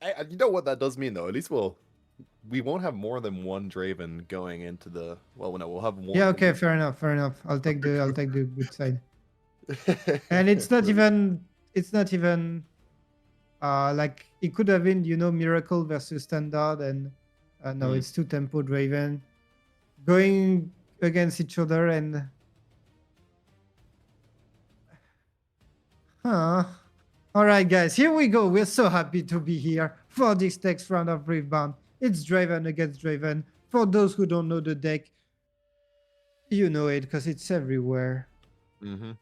You know what that does mean though? At least we won't have more than one Draven going into the. Well, no, we'll have one. Yeah, At okay, least. fair enough. I'll take the good side. And it's not even like it could have been, Miracle versus Standard, and no, Mm. it's two tempo Draven going against each other, and huh. All right, guys, here we go. We're so happy to be here for this next round of Riftbound. It's Draven against Draven. For those who don't know the deck, you know it because it's everywhere. Mm-hmm.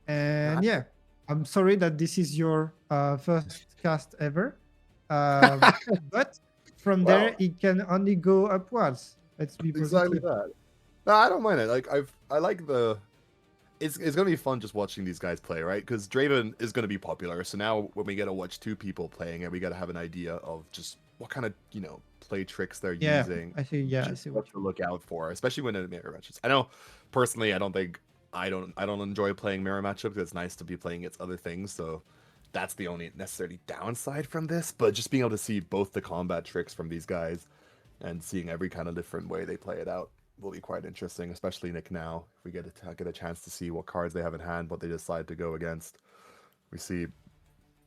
And Not. yeah, I'm sorry that this is your first cast ever. But from there, Well, it can only go upwards. Let's be exactly positive. that. No, I don't mind it. Like I like the. It's gonna be fun just watching these guys play, right? Because Draven is gonna be popular. So now when we get to watch two people playing it, we gotta have an idea of just what kind of play tricks they're Yeah, using, I see. Yeah, I just see what what to you mean. look out for, especially when it mirror matches. I know personally, I don't think I don't enjoy playing mirror matchups. It's nice to be playing against other things, so that's the only necessarily downside from this. But just being able to see both the combat tricks from these guys and seeing every kind of different way they play it out will be quite interesting, especially Nick now. If we get a chance to see what cards they have in hand, what they decide to go against. We see,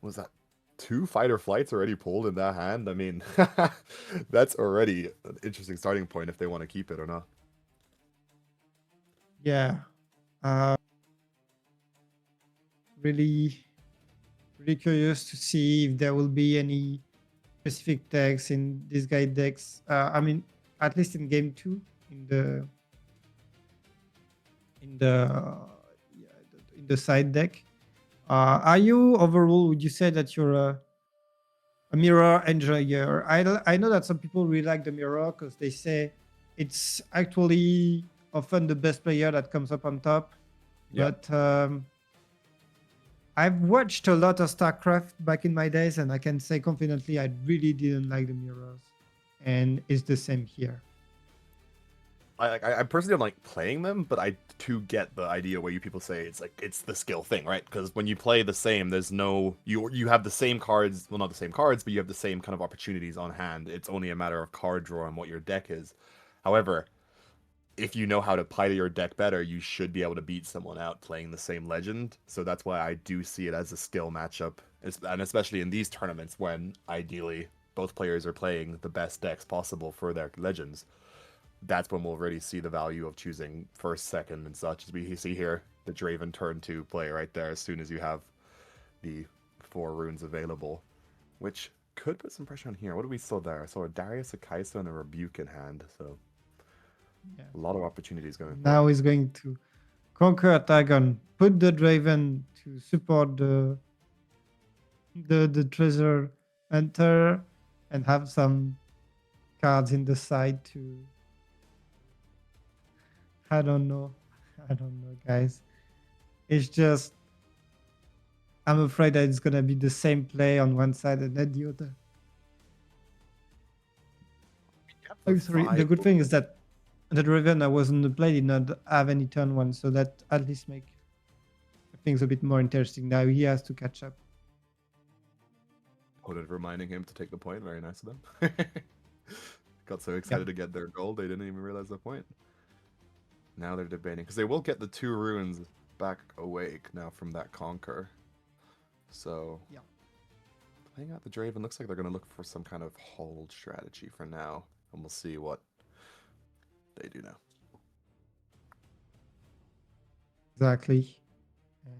was that two fighter flights already pulled in that hand? I mean, that's already an interesting starting point if they want to keep it or not. Yeah. Uh, really, really curious to see if there will be any specific decks in this guide decks. I mean, at least in game two, in the in the yeah, in the side deck. Are you overall? Would you say that you're a mirror enjoyer? I know that some people really like the mirror because they say it's actually often the best player that comes up on top. Yeah. But I've watched a lot of StarCraft back in my days, and I can say confidently I really didn't like the mirrors, and it's the same here. I personally don't like playing them, but I do get the idea where you people say it's like it's the skill thing, right? Because when you play the same, there's no you have the same cards, well not the same cards, but you have the same kind of opportunities on hand. It's only a matter of card draw and what your deck is. However, if you know how to play your deck better, you should be able to beat someone out playing the same legend. So that's why I do see it as a skill matchup, and especially in these tournaments when ideally both players are playing the best decks possible for their legends. That's when we'll really see the value of choosing first, second, and such. As we see here, the Draven turn 2 play right there as soon as you have the 4 runes available, which could put some pressure on here. What do we still there? I saw a Darius, a Kaisa, and a Rebuke in hand, so Yeah. a lot of opportunities going Now forward. he's going to conquer a dragon, put the Draven to support the treasure hunter, and have some cards in the side to. I don't know. I don't know, guys. It's just I'm afraid that it's gonna be the same play on one side and then the other. The I'm sorry. The 5. good thing is that the Draven that was on the play did not have any turn one, so that at least make things a bit more interesting. Now he has to catch up. Opponent reminding him to take the point. Very nice of them. Got so excited to get their goal, they didn't even realize the point. Now they're debating, because they will get the 2 runes back awake now from that conquer. So, Yeah. playing out the Draven looks like they're going to look for some kind of hold strategy for now, and we'll see what they do now. Exactly. Let's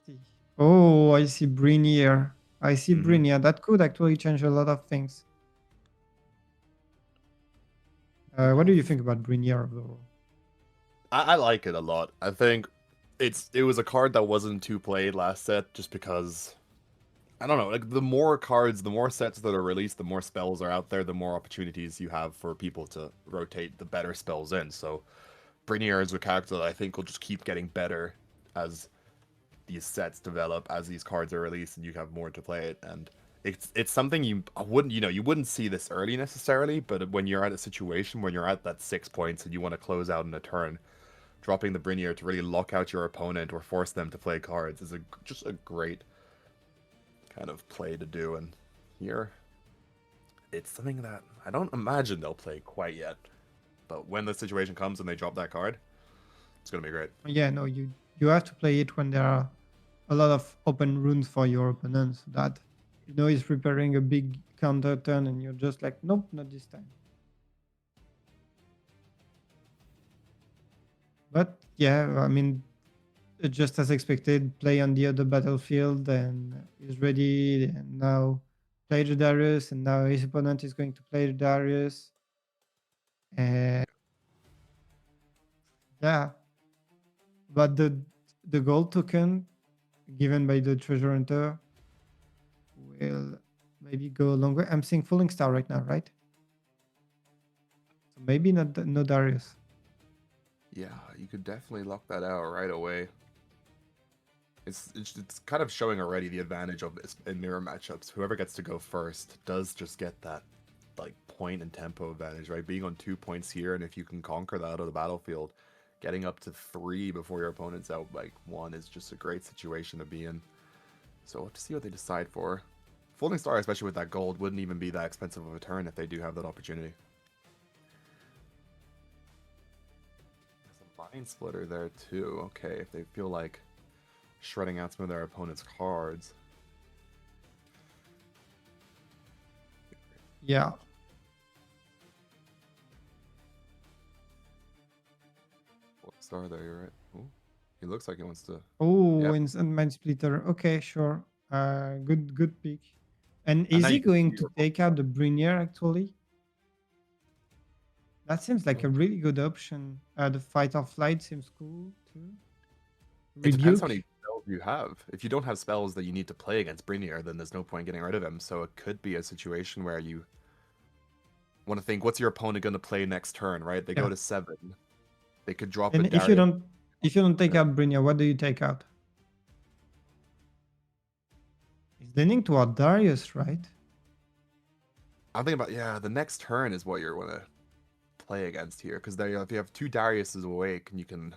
see. Oh, I see Brinier. I see Brinier. That could actually change a lot of things. What do you think about Brinier overall? I like it a lot. I think it was a card that wasn't too played last set just because I don't know, like the more cards, the more sets that are released, the more spells are out there, the more opportunities you have for people to rotate the better spells in. So Brinier is a character that I think will just keep getting better as these sets develop, as these cards are released and you have more to play it. And it's something you wouldn't see this early necessarily, but when you're at a situation when you're at that 6 points and you want to close out in a turn, dropping the Brinier to really lock out your opponent or force them to play cards is just a great kind of play to do. And here, it's something that I don't imagine they'll play quite yet. But when the situation comes and they drop that card, it's gonna be great. Yeah, no, you have to play it when there are a lot of open runes for your opponents. That he's preparing a big counter turn, and you're just like, nope, not this time. But yeah, I mean, just as expected, play on the other battlefield, and is ready, and now play the Darius, and now his opponent is going to play the Darius, and yeah, but the gold token given by the treasure hunter will maybe go a long way. I'm seeing Falling Star right now, right? So maybe not no Darius. Yeah, you could definitely lock that out right away. It's kind of showing already the advantage of this in mirror matchups. Whoever gets to go first does just get that like point and tempo advantage, right? Being on 2 points here, and if you can conquer that out of the battlefield, getting up to 3 before your opponent's out like 1 is just a great situation to be in. So we'll have to see what they decide for. Folding Star, especially with that gold, wouldn't even be that expensive of a turn if they do have that opportunity. There's a Mind Splitter there too. Okay, if they feel like shredding out some of their opponent's cards. Yeah. Star there, you're right. Ooh, he looks like he wants to. Oh, Yep. Instant Mind Splitter. Okay, sure. Good pick. And And is now he you can see going to your take out the Brinier actually? That seems like a really good option. The Fight or Flight seems cool too. It depends how Rebuke. many spells you have. If you don't have spells that you need to play against Brinier, then there's no point getting rid of him. So it could be a situation where you want to think, what's your opponent going to play next turn, right? They Yeah. go to 7. They could drop And a Darius. if you don't take out Brinier, what do you take out? He's leaning toward Darius, right? I'm thinking about, yeah, the next turn is what you're going to play against here. Because if you have 2 Dariuses awake, and you can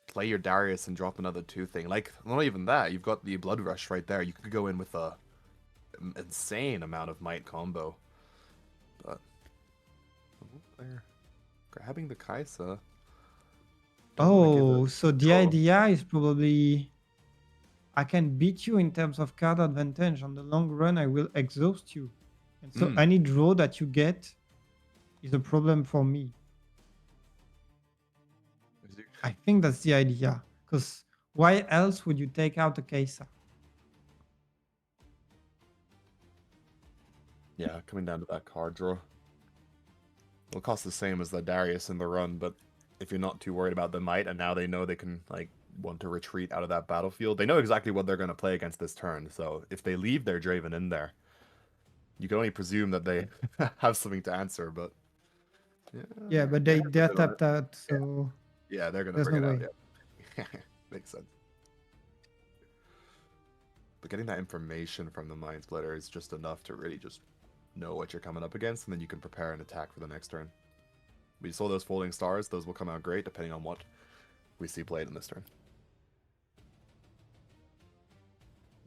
play your Darius and drop another 2 thing. Like, not even that. You've got the Blood Rush right there. You could go in with a insane amount of might combo. But they're grabbing the Kaisa. Oh, so the idea is probably I can beat you in terms of card advantage. On the long run, I will exhaust you. And so any draw that you get is a problem for me. I think that's the idea. Because why else would you take out a Kaisa? Yeah, coming down to that card draw. It'll cost the same as the Darius in the run, but if you're not too worried about the might, and now they know they can like want to retreat out of that battlefield, they know exactly what they're going to play against this turn. So if they leave their Draven in there, you can only presume that they have something to answer. But Yeah, but they're tapped out, so yeah, they're going to there's bring no it way. out. Yeah, makes sense. But getting that information from the Mind Splitter is just enough to really just know what you're coming up against, and then you can prepare an attack for the next turn. We saw those Folding Stars; those will come out great depending on what we see played in this turn.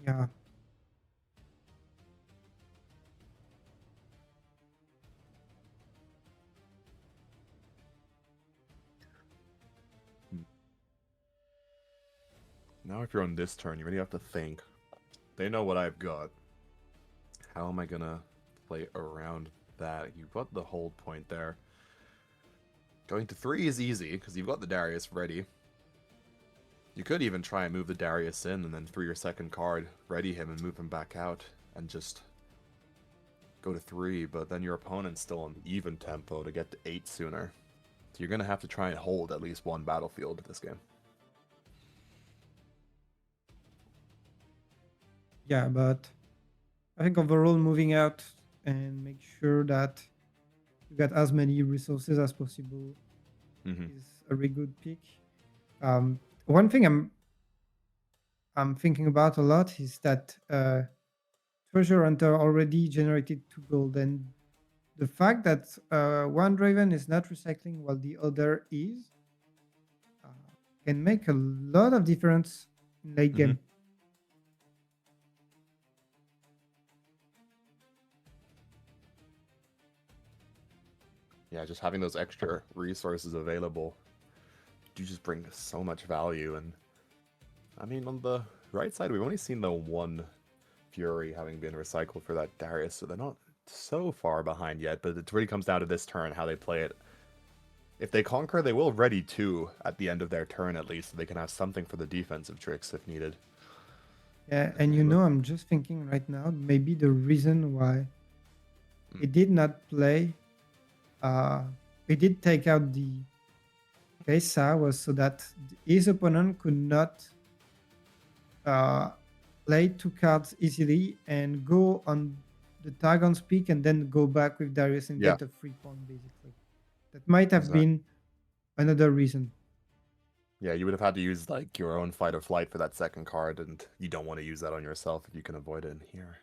Yeah. Now if you're on this turn, you really have to think. They know what I've got. How am I gonna play around that? You've got the hold point there. Going to 3 is easy, because you've got the Darius ready. You could even try and move the Darius in, and then through your second card, ready him and move him back out, and just go to 3, but then your opponent's still on even tempo to get to 8 sooner. So you're gonna have to try and hold at least one battlefield this game. Yeah, but I think overall moving out and make sure that you get as many resources as possible is a really good pick. One thing I'm thinking about a lot is that Treasure Hunter already generated 2 gold, and the fact that one Draven is not recycling while the other is can make a lot of difference in late game. Yeah, just having those extra resources available, do just bring so much value. And I mean, on the right side, we've only seen the one Fury having been recycled for that Darius, so they're not so far behind yet. But it really comes down to this turn, how they play it. If they conquer, they will ready 2 at the end of their turn at least, so they can have something for the defensive tricks if needed. Yeah, and you know, I'm just thinking right now, maybe the reason why he did not play, he did take out the Kaisa was so that his opponent could not play 2 cards easily and go on the Targon's peak and then go back with Darius and Yeah, get a free point, basically. That might have exactly. been another reason. Yeah, you would have had to use like your own fight or flight for that second card, and you don't want to use that on yourself if you can avoid it in here.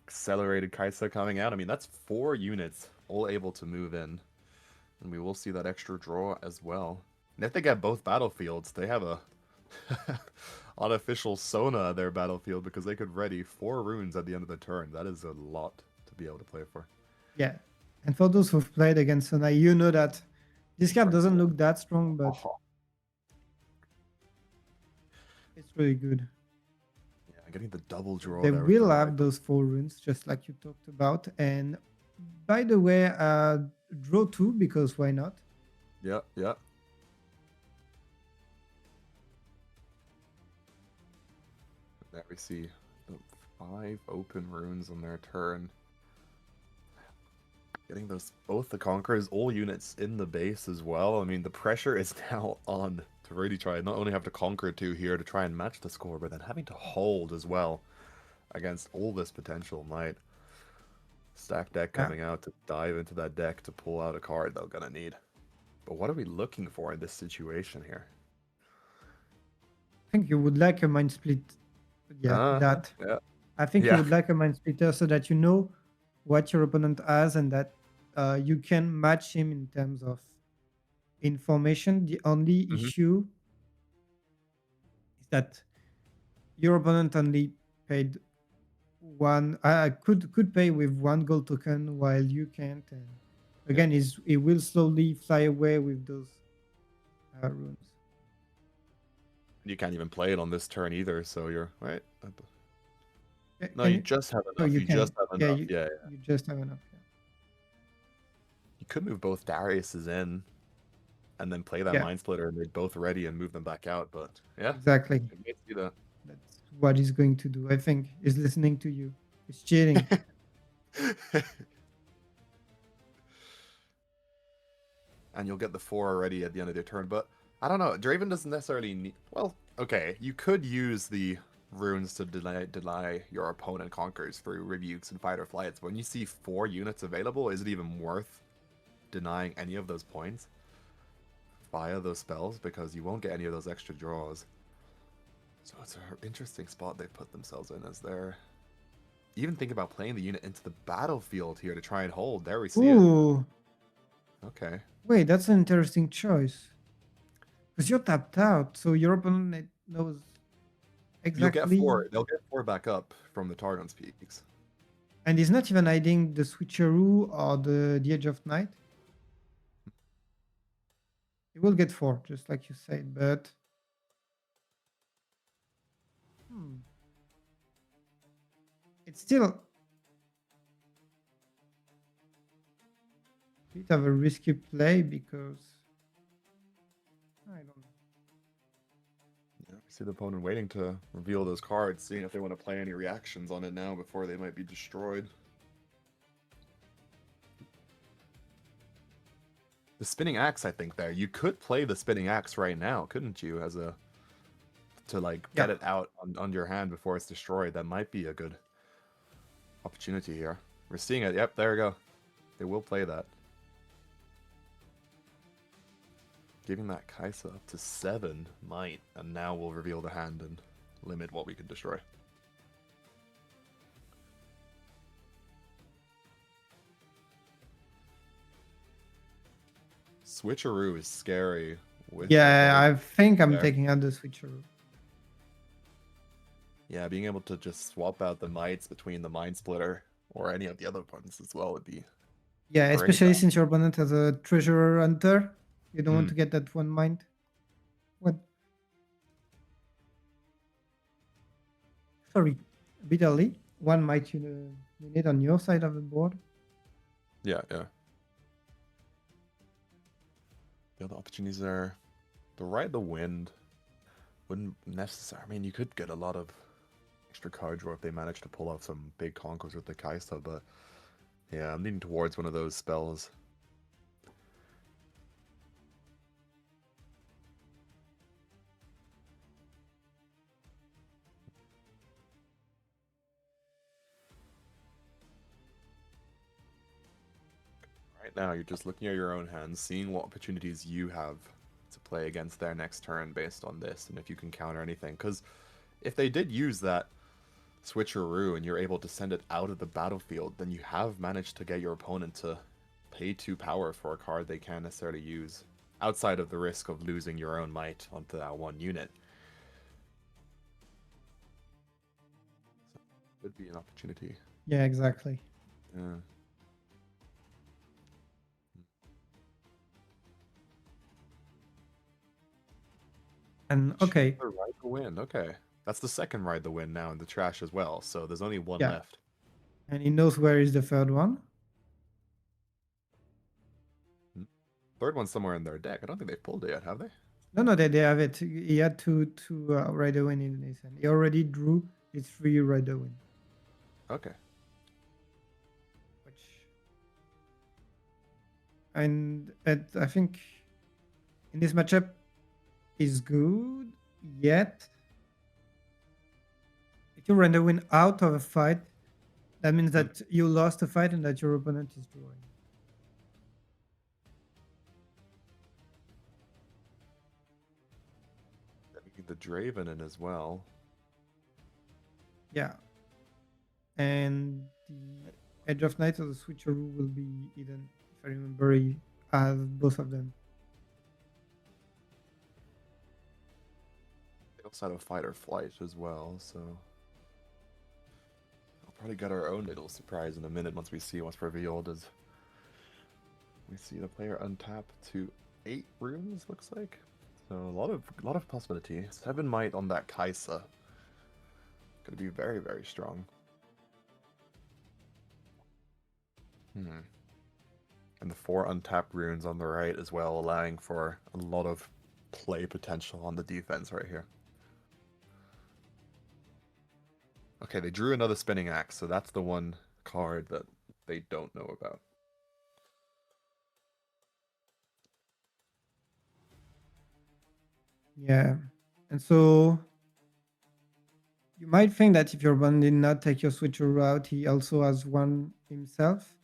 Accelerated Kaisa coming out. I mean, that's 4 units all able to move in. And we will see that extra draw as well. And if they get both battlefields, they have a unofficial Sona their battlefield because they could ready 4 runes at the end of the turn. That is a lot to be able to play for. Yeah. And for those who've played against Sonai, you know that this card doesn't look that strong, but it's really good. Yeah, getting the double draw They there with the will have right. those 4 runes, just like you talked about. And by the way, draw 2, because why not? Yeah, yeah. There we see the 5 open runes on their turn. Getting those both the Conquerors, all units in the base as well. I mean, the pressure is now on to really try not only have to conquer 2 here to try and match the score, but then having to hold as well against all this potential might. Stack deck Yeah. coming out to dive into that deck to pull out a card they're gonna need. But what are we looking for in this situation here? I think you would like a mind split. Yeah, that. Yeah. I think you Yeah. would like a mind splitter so that you know what your opponent has and that you can match him in terms of information. The only Mhm. issue is that your opponent only paid one. Could pay with 1 gold token while you can't. And again, it will slowly fly away with those runes. You can't even play it on this turn either, so you're right. No, Can you you? just have No, enough. you You just can. have Yeah, enough. Yeah, yeah. you just have enough. Yeah. You could move both Dariuses in and then play that Yeah, Mind Splitter and they're both ready and move them back out, but yeah. exactly. I may see that. That's what he's going to do. I think he's listening to you. He's cheating. And you'll get the 4 already at the end of your turn, but I don't know. Draven doesn't necessarily need. Well, okay, you could use the runes to deny your opponent conquers through rebukes and fight or flights. But when you see 4 units available, is it even worth denying any of those points via those spells? Because you won't get any of those extra draws. So it's an interesting spot they've put themselves in as they're even think about playing the unit into the battlefield here to try and hold. There we see it. Ooh, Okay. wait, that's an interesting choice. Because you're tapped out, so your opponent knows You'll get exactly. 4. They'll get 4 back up from the Targon's Peaks. And he's not even hiding the switcheroo or the Edge of Night. He will get 4, just like you said, but. It's still a bit of a risky play because. I don't know. Yeah, we see the opponent waiting to reveal those cards, seeing if they want to play any reactions on it now before they might be destroyed. The Spinning Axe, I think, there. You could play the Spinning Axe right now, couldn't you? As a. To, like, get it out on your hand before it's destroyed. That might be a good opportunity here. We're seeing it. Yep, there we go. They will play that. Giving that Kaisa up to 7 might, and now we'll reveal the hand and limit what we can destroy. Switcheroo is scary. Yeah, I think I'm taking out the switcheroo. Yeah, being able to just swap out the mites between the Mind Splitter or any of the other ones as well would be Yeah, or any especially since your opponent has a treasure hunter. You don't want Mm. to get that one mind. What? Sorry, a bit early. One might you need on your side of the board. Yeah, yeah. The other opportunities are to ride the wind. Wouldn't necessarily. I mean, you could get a lot of extra card draw if they manage to pull off some big conkers with the Kaisa, but yeah, I'm leaning towards one of those spells. Right now, you're just looking at your own hands, seeing what opportunities you have to play against their next turn based on this, and if you can counter anything. Because if they did use that switcheroo and you're able to send it out of the battlefield, then you have managed to get your opponent to pay 2 power for a card they can't necessarily use, outside of the risk of losing your own might onto that one unit. So, would be an opportunity. Yeah, exactly. Yeah. And okay, Ride the Wind. Okay, that's the second Ride the Wind now in the trash as well. So there's only one yeah, left. and he knows where is the third one. Third one's somewhere in their deck. I don't think they've pulled it yet, have they? No, they have it. He had to ride the wind in his hand. He already drew his 3 ride the wind. Okay. Which, and I think in this matchup is good. Yet, if you run the wind out of a fight, that means that you lost a fight and that your opponent is drawing. The Draven in as well. Yeah. And the Edge of Night or the Switcheroo will be hidden. If I remember, he has both of them. They also had a Fight or Flight as well, so we'll probably get our own little surprise in a minute once we see what's revealed. As we see the player untap to 8 rooms, looks like. So a lot of possibility. 7 might on that Kaisa. Gonna be very, very strong. And the 4 untapped runes on the right as well, allowing for a lot of play potential on the defense right here. Okay, they drew another Spinning Axe, so that's the one card that they don't know about. Yeah. And so you might think that if your opponent did not take your Switcheroo out, he also has one himself.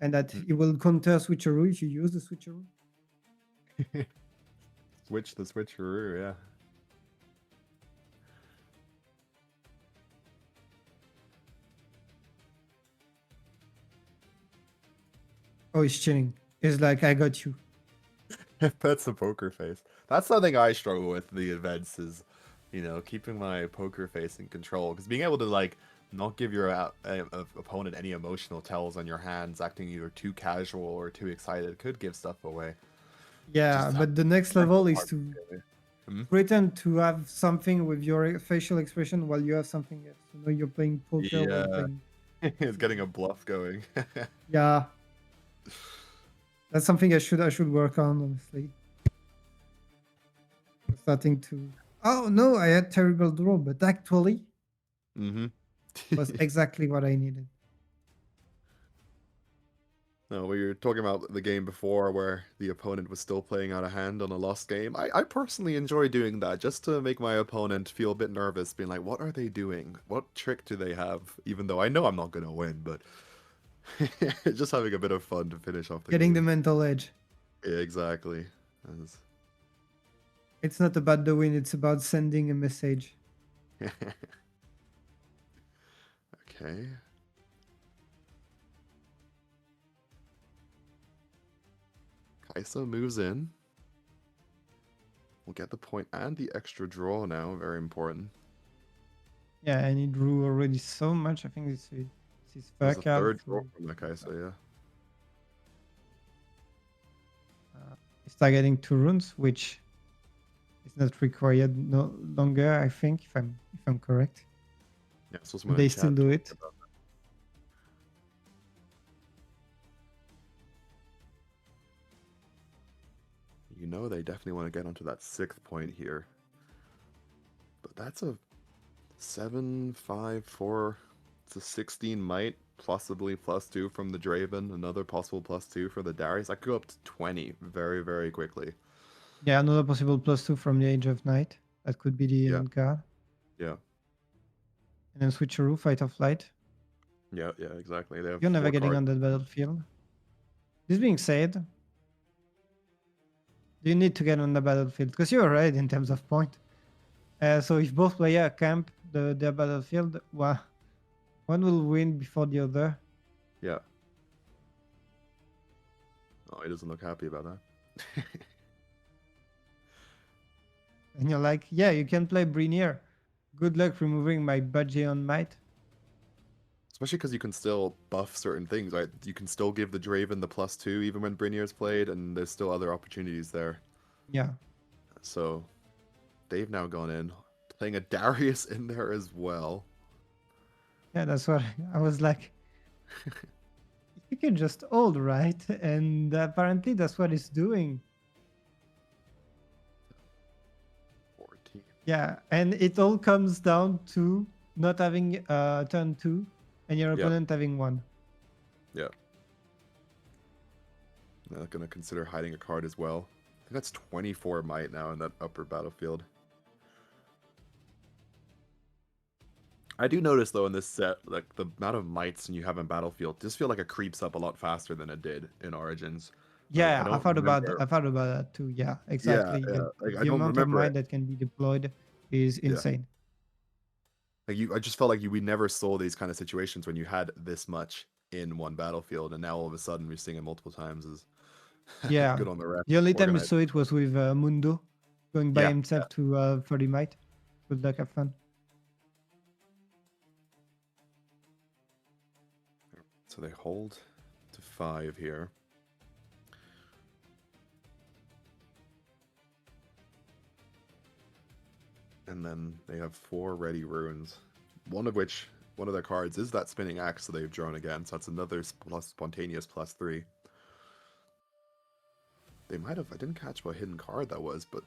And that he will counter Switcheroo if you use the Switcheroo. Switch the Switcheroo, yeah. Oh, he's chilling. He's like, I got you. That's a poker face. That's something I struggle with in the events is, keeping my poker face in control. Because being able to, like, not give your opponent any emotional tells on your hands, acting either too casual or too excited, could give stuff away. Yeah, but the next level is to pretend to have something with your facial expression while you have something else. You're playing poker while playing. It's getting a bluff going. Yeah. That's something I should work on, honestly. I'm starting to. Oh no, I had terrible draw, but actually, was exactly what I needed. No, we were talking about the game before where the opponent was still playing out of hand on a lost game. I personally enjoy doing that just to make my opponent feel a bit nervous, being like, what are they doing? What trick do they have? Even though I know I'm not going to win, but just having a bit of fun to finish off the Getting game. the mental edge. Yeah, exactly. It's not about the win, it's about sending a message. Okay. Kaisa moves in. We'll get the point and the extra draw now. Very important. Yeah, and he drew already so much. I think it's his There's back a out. third draw from the Kaisa, yeah. start getting 2 runes, which is not required no longer, I think, if I'm correct. Yeah, so And someone in they chat still do talking it. about that. You know, they definitely want to get onto that 6th point here. But that's a 7, 5, 4. It's a 16 might, possibly +2 from the Draven, another possible +2 for the Darius. I could go up to 20 very, very quickly. Yeah, another possible +2 from the Age of Night. That could be the Yeah. end card. Yeah. And then Switcheroo, Fight or Flight. Yeah, exactly. They have You're never 4 getting cards. on that battlefield. This being said, you need to get on the battlefield because you're right in terms of point. So if both players camp their battlefield, one will win before the other. Yeah. Oh, he doesn't look happy about that. And you're like, yeah, you can play Brinier. Good luck removing my budget on might. Especially because you can still buff certain things, right? You can still give the Draven the +2 even when Brinier's played, and there's still other opportunities there. Yeah. So they've now gone in, playing a Darius in there as well. Yeah, that's what I was like. You can just hold, right? And apparently that's what it's doing. 14. Yeah, and it all comes down to not having turn 2 and your Yeah. opponent having 1. Yeah. They're going to consider hiding a card as well. I think that's 24 might now in that upper battlefield. I do notice, though, in this set, like, the amount of mites you have in Battlefield just feel like it creeps up a lot faster than it did in Origins. Like, I Yeah, don't remember... I've thought about that too. Yeah, Yeah, exactly. yeah. Like, I The don't amount of remember might it. that can be deployed is Yeah. insane. Like, I just felt like we never saw these kind of situations when you had this much in one battlefield, and now all of a sudden we're seeing it multiple times. Is Yeah. good on the ref. The only time we Organized. saw it was with Mundo going by Yeah, himself to 30 might. Good luck, have fun. So they hold to 5 here. And then they have 4 ready runes. One of their cards is that spinning axe that they've drawn again, so that's another spontaneous +3. They might have, I didn't catch what hidden card that was, but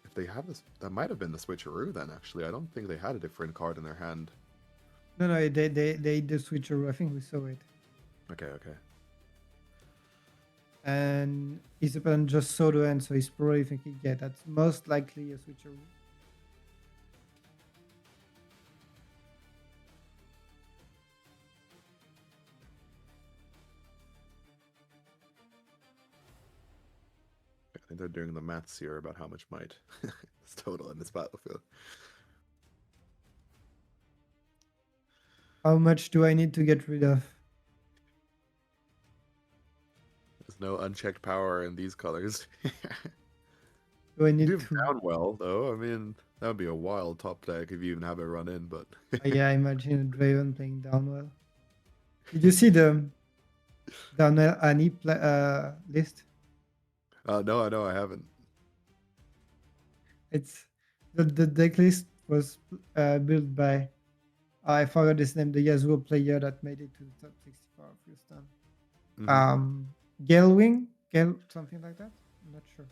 if they have this, that might have been the switcheroo then, actually. I don't think they had a different card in their hand. No, they did the switcheroo. I think we saw it. Okay. And his opponent just saw the end, so he's probably thinking, yeah, that's most likely a switcheroo. I think they're doing the maths here about how much might is total in this battlefield. How much do I need to get rid of? There's no unchecked power in these colors. Do I You need do to? down well, though. I mean, that would be a wild top deck if you even have it run in, but... Yeah, imagine a Draven playing down well. Did you see the Downwell Annie list? No, I haven't. It's the deck list was built by I forgot his name, the Yasuo player that made it to the top 64 of Houston. Galewing, something like that. I'm not sure.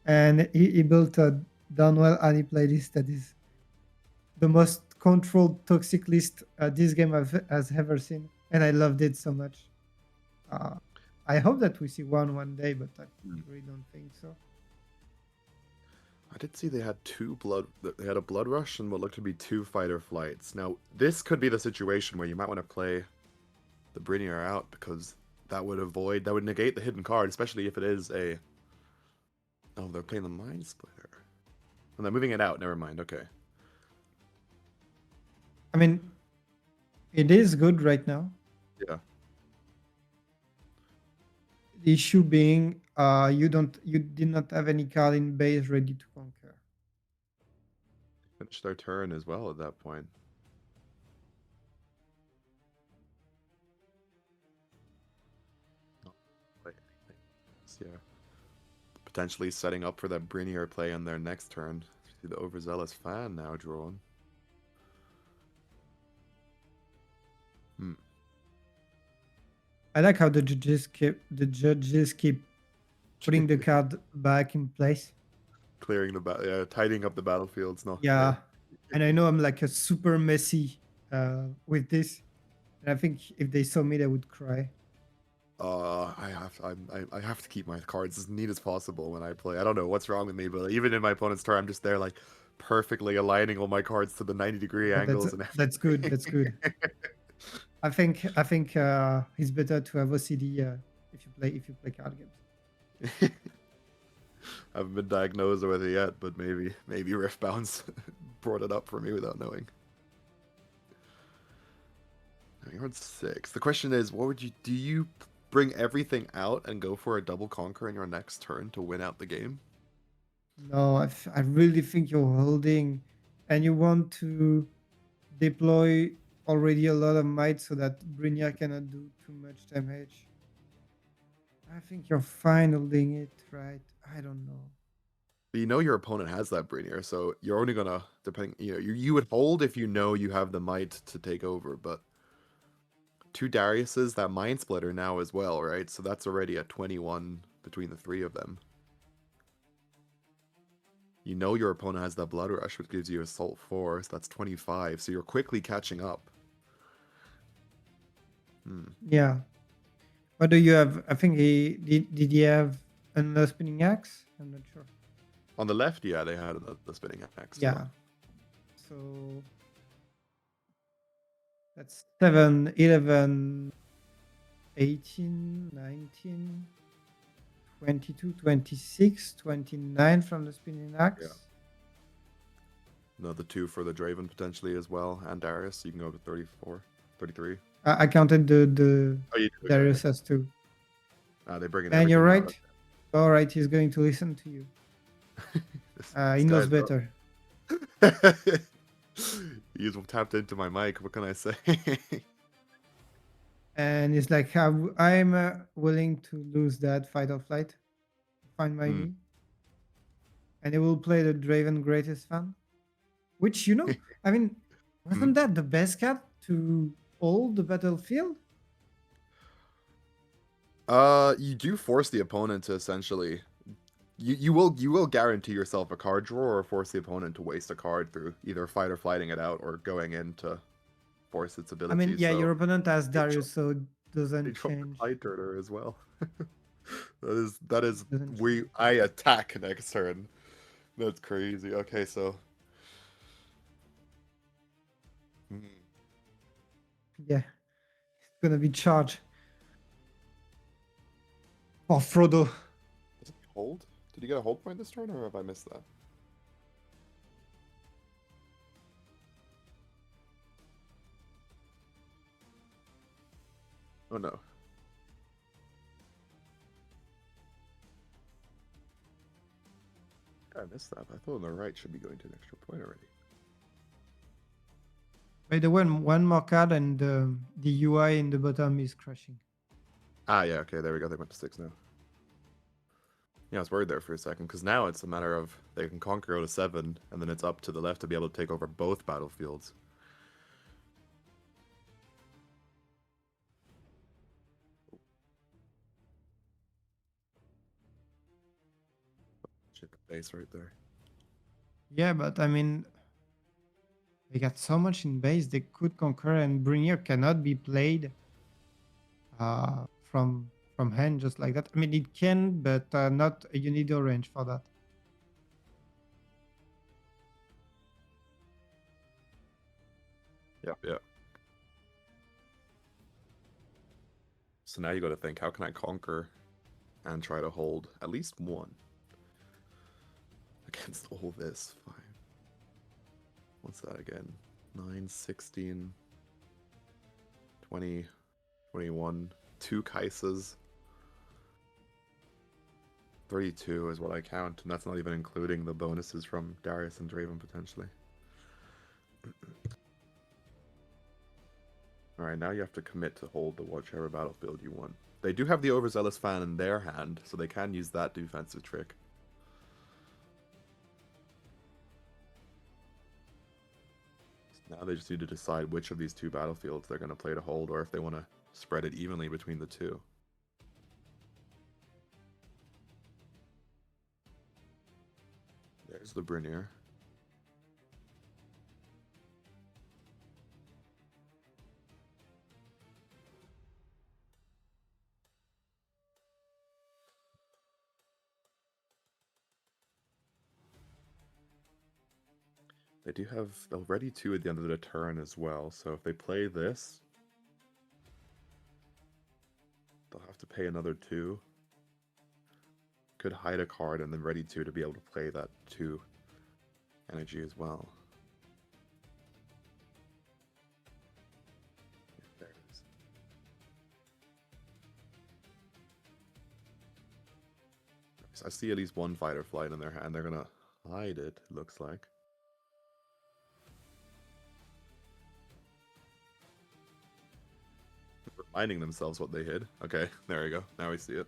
And he built a Downwell Annie playlist that is the most controlled toxic list this game has ever seen, and I loved it so much. I hope that we see one day, but I really don't think so. I did see they had they had a blood rush and what looked to be 2 fighter flights. Now, this could be the situation where you might want to play the Brinier out, because that would negate the hidden card, especially if it is a... Oh, they're playing the Mind Splitter. And they're moving it out, never mind, okay. I mean, it is good right now. Yeah. The issue being, you did not have any card in base ready to conquer. Finish their turn as well at that point. Yeah. potentially setting up for that Brinier play on their next turn. See the overzealous fan now drawn. I like how the judges keep putting the card back in place. Clearing the tidying up the battlefields. No, Yeah, and I know I'm like a super messy with this, and I think if they saw me, they would cry. I have to keep my cards as neat as possible when I play. I don't know what's wrong with me, but even in my opponent's turn, I'm just there like perfectly aligning all my cards to the 90-degree angles and That's good. That's good. I think it's better to have OCD if you play card games. I haven't been diagnosed with it yet, but maybe Riftbound's brought it up for me without knowing. You're on 6. The question is, what would you do? You bring everything out and go for a double conquer in your next turn to win out the game? No, I really think you're holding, and you want to deploy already a lot of might so that Brynja cannot do too much damage. I think you're fine holding it, right? I don't know. But you know your opponent has that Brinier, so you're only gonna you would hold if you know you have the might to take over, but 2 Dariuses, that Mind Splitter now as well, right? So that's already a 21 between the 3 of them. You know your opponent has that Blood Rush, which gives you Assault 4, so that's 25, so you're quickly catching up. Yeah. What do you have? I think did he have another spinning axe? I'm not sure. On the left, yeah, they had the spinning axe. Yeah. So that's 7, 11, 18, 19, 22, 26, 29 from the spinning axe. Yeah. Another 2 for the Draven potentially as well, and Darius, so you can go to 34, 33. I counted the Darius as 2. They bring it. And you're right. All right, he's going to listen to you. He knows better. He's tapped into my mic. What can I say? And it's like, I'm willing to lose that fight or flight. Fine by me. And he will play the Draven Greatest Fan. Which, I mean, wasn't that the best card to hold the battlefield? You do force the opponent to essentially... You will guarantee yourself a card draw or force the opponent to waste a card through either fight or flighting it out or going in to force its ability. I mean, yeah, so your opponent has Darius, so it doesn't change. Fight turner as well. that is I attack next turn. That's crazy. Okay, so yeah, it's gonna be charged. Oh, Frodo. Does it hold? Did he get a hold point this turn, or have I missed that? Oh no. I missed that. I thought on the right should be going to an extra point already. By the way, one more card and the UI in the bottom is crashing. Ah, yeah, okay, there we go. They went to 6 now. Yeah, I was worried there for a second, because now it's a matter of they can conquer out of 7, and then it's up to the left to be able to take over both battlefields. Shit, the base right there. Yeah, but I mean, they got so much in base, they could conquer, and Brynja cannot be played from hand just like that. I mean, it can, but not. You need a range for that. Yeah. So now you got to think, how can I conquer and try to hold at least one against all this? 5. What's that again? 9, 16, 20, 21, 2 Kaisas. 32 is what I count, and that's not even including the bonuses from Darius and Draven potentially. Alright, now you have to commit to hold the whichever battlefield you want. They do have the Overzealous Fan in their hand, so they can use that defensive trick. Now they just need to decide which of these two battlefields they're going to play to hold, or if they want to spread it evenly between the two. There's the Brinier. They do have, they'll ready 2 at the end of the turn as well, so if they play this, they'll have to pay another 2. Could hide a card and then ready 2 to be able to play that 2 energy as well. There it is. So I see at least one fighter flight in their hand. They're gonna hide it, looks like. Reminding themselves what they hid. Okay, there we go. Now we see it.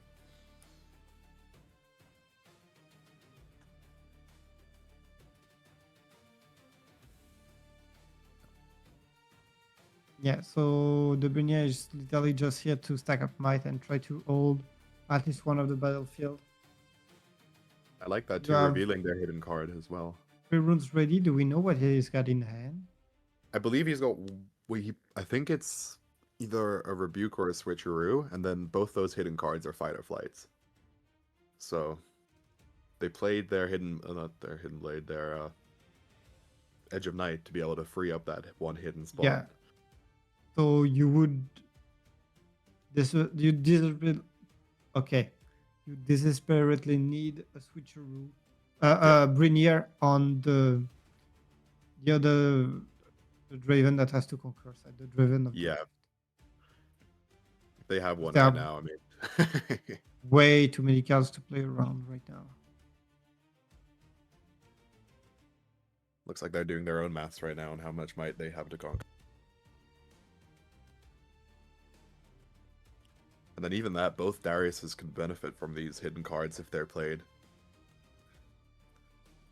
Yeah, so the Brunier is literally just here to stack up might and try to hold at least one of the battlefield. I like that You too, have revealing their hidden card as well. 3 runes ready. Do we know what he's got in hand? I believe he's got. I think it's either a rebuke or a switcheroo, and then both those hidden cards are fight or flights. So they played their hidden, not their hidden blade, their Edge of Night to be able to free up that one hidden spot. Yeah. So you would you desperately okay. You desperately need a switcheroo, Brinier on the other the Draven that has to conquer side. The Draven of Yeah. They have one There right are- now. I mean, way too many cards to play around right now. looks like they're doing their own maths right now on how much might they have to conquer. And then even that, both Dariuses can benefit from these hidden cards if they're played.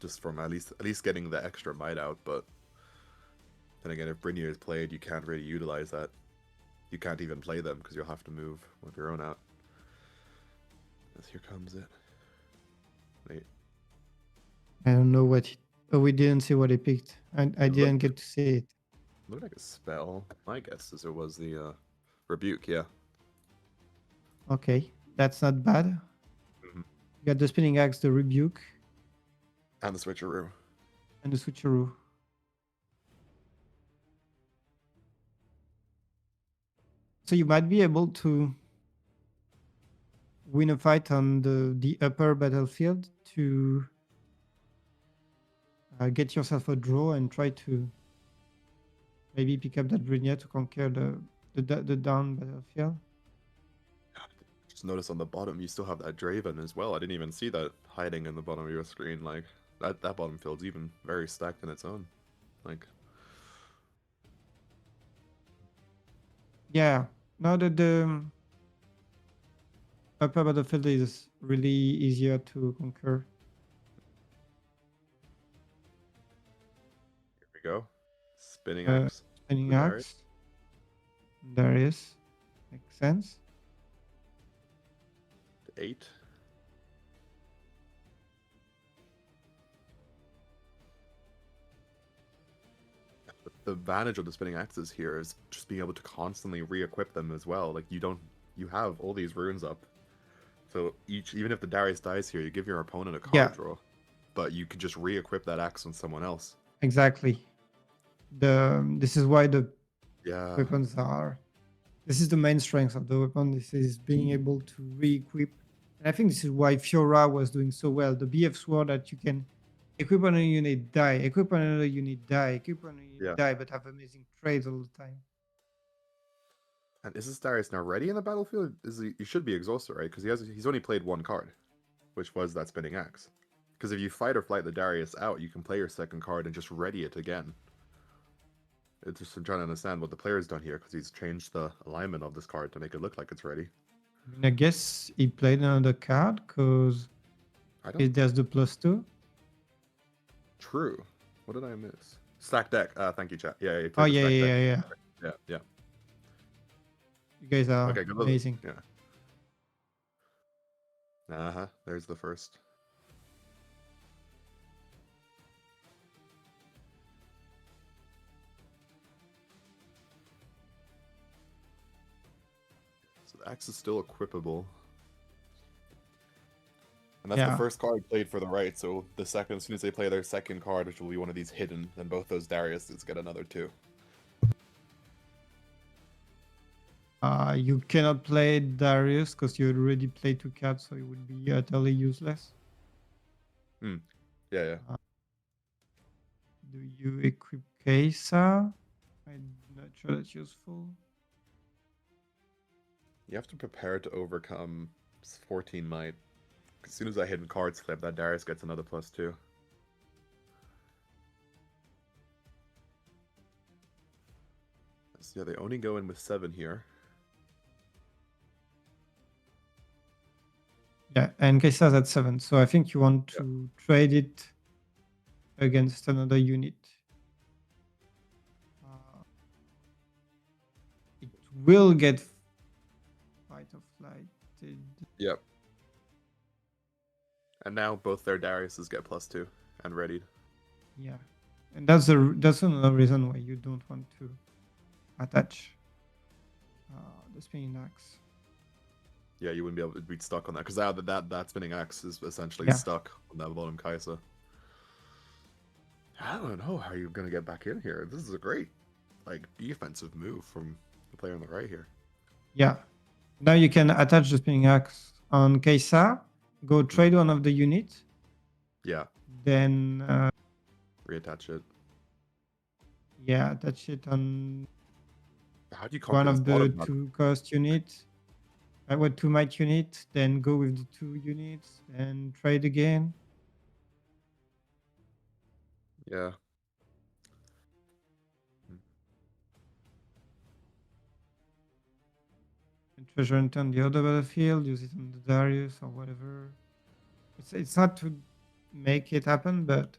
Just from at least getting the extra might out, but then again, if Brinier is played, you can't really utilize that. You can't even play them because you'll have to move with your own out. As here comes it. Wait. I don't know what. We didn't see what he picked. I didn't get to see it. Looked like a spell. My guess is it was the rebuke, yeah. Okay, that's not bad. Mhm. You got the spinning axe, the rebuke, And the switcheroo. and the switcheroo. So you might be able to win a fight on the upper battlefield to get yourself a draw and try to maybe pick up that Brinier to conquer the down battlefield. Just notice on the bottom you still have that Draven as well. I didn't even see that hiding in the bottom of your screen. Like that bottom field's even very stacked in its own. Like Yeah, now that the upper battlefield is really easier to conquer. here we go. Spinning axe. Spinning for Darius. axe. Darius. Makes sense. 8. The advantage of the spinning axes here is just being able to constantly re-equip them as well. Like you have all these runes up, so even if the Darius dies here, you give your opponent a card draw, but you can just re-equip that axe on someone else. Exactly. This is why the Yeah, weapons are. This is the main strength of the weapon. This is being able to re-equip, and I think this is why Fiora was doing so well. The BF sword that you can equip on a unit, die, equip on another unit, die, equip on a unit, die, but have amazing trades all the time. And is this Darius now ready in the battlefield? He should be exhausted, right? Because he's only played one card, which was that spinning axe. Because if you fight or flight the Darius out, you can play your second card and just ready it again. It's just I'm trying to understand what the player's done here, because he's changed the alignment of this card to make it look like it's ready. I mean, I guess he played another card because there's the +2. True. What did I miss? Stack deck. Thank you, chat. Yeah, you Oh played the yeah, stack yeah, deck. yeah, yeah. Yeah, yeah. You guys are Okay, good. amazing. Yeah. Uh-huh. There's the first. So the axe is still equipable. And that's the Yeah. first card played for the right, so the second, as soon as they play their second card, which will be one of these hidden, then both those Dariuses get another 2. You cannot play Darius because you already played 2 cards, so it would be utterly useless. Hmm. Yeah, yeah. Do you equip Kesa? I'm not sure that's useful. You have to prepare to overcome 14 might. As soon as that hidden cards flip, that Darius gets another +2. So yeah, they only go in with 7 here. Yeah, and Kesa's at 7, so I think you want to trade it against another unit. It will get fight or flighted. Yep. And now both their Dariuses get +2 and readied. Yeah, and that's another reason why you don't want to attach the spinning axe. Yeah, you wouldn't be able to be stuck on that because that spinning axe is essentially Yeah. stuck on that bottom Kaisa. I don't know how you're gonna get back in here. This is a great, like, defensive move from the player on the right here. Yeah. Now you can attach the spinning axe on Kaisa, go trade one of the units. Yeah. Then Reattach it. yeah, attach it on How do you conquer one this of the bottom? 2 cost units. 2 might unit, then go with the 2 units and trade again. Yeah. And treasure enter on the other battlefield, use it on the Darius or whatever. It's not to make it happen, but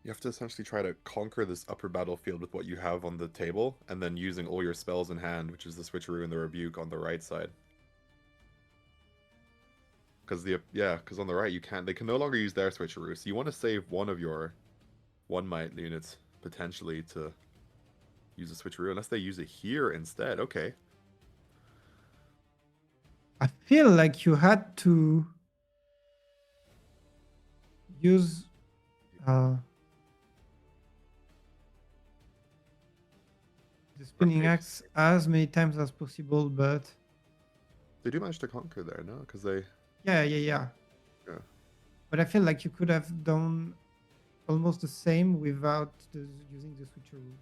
You have to essentially try to conquer this upper battlefield with what you have on the table, and then using all your spells in hand, which is the switcheroo and the rebuke on the right side. Because on the right they can no longer use their switcheroo, so you want to save one of your 1 might units potentially to use a switcheroo, unless they use it here instead. Okay. I feel like you had to use the spinning Right. axe as many times as possible, but They do manage to conquer there, no? Because they... yeah. But I feel like you could have done almost the same without using the switcheroo.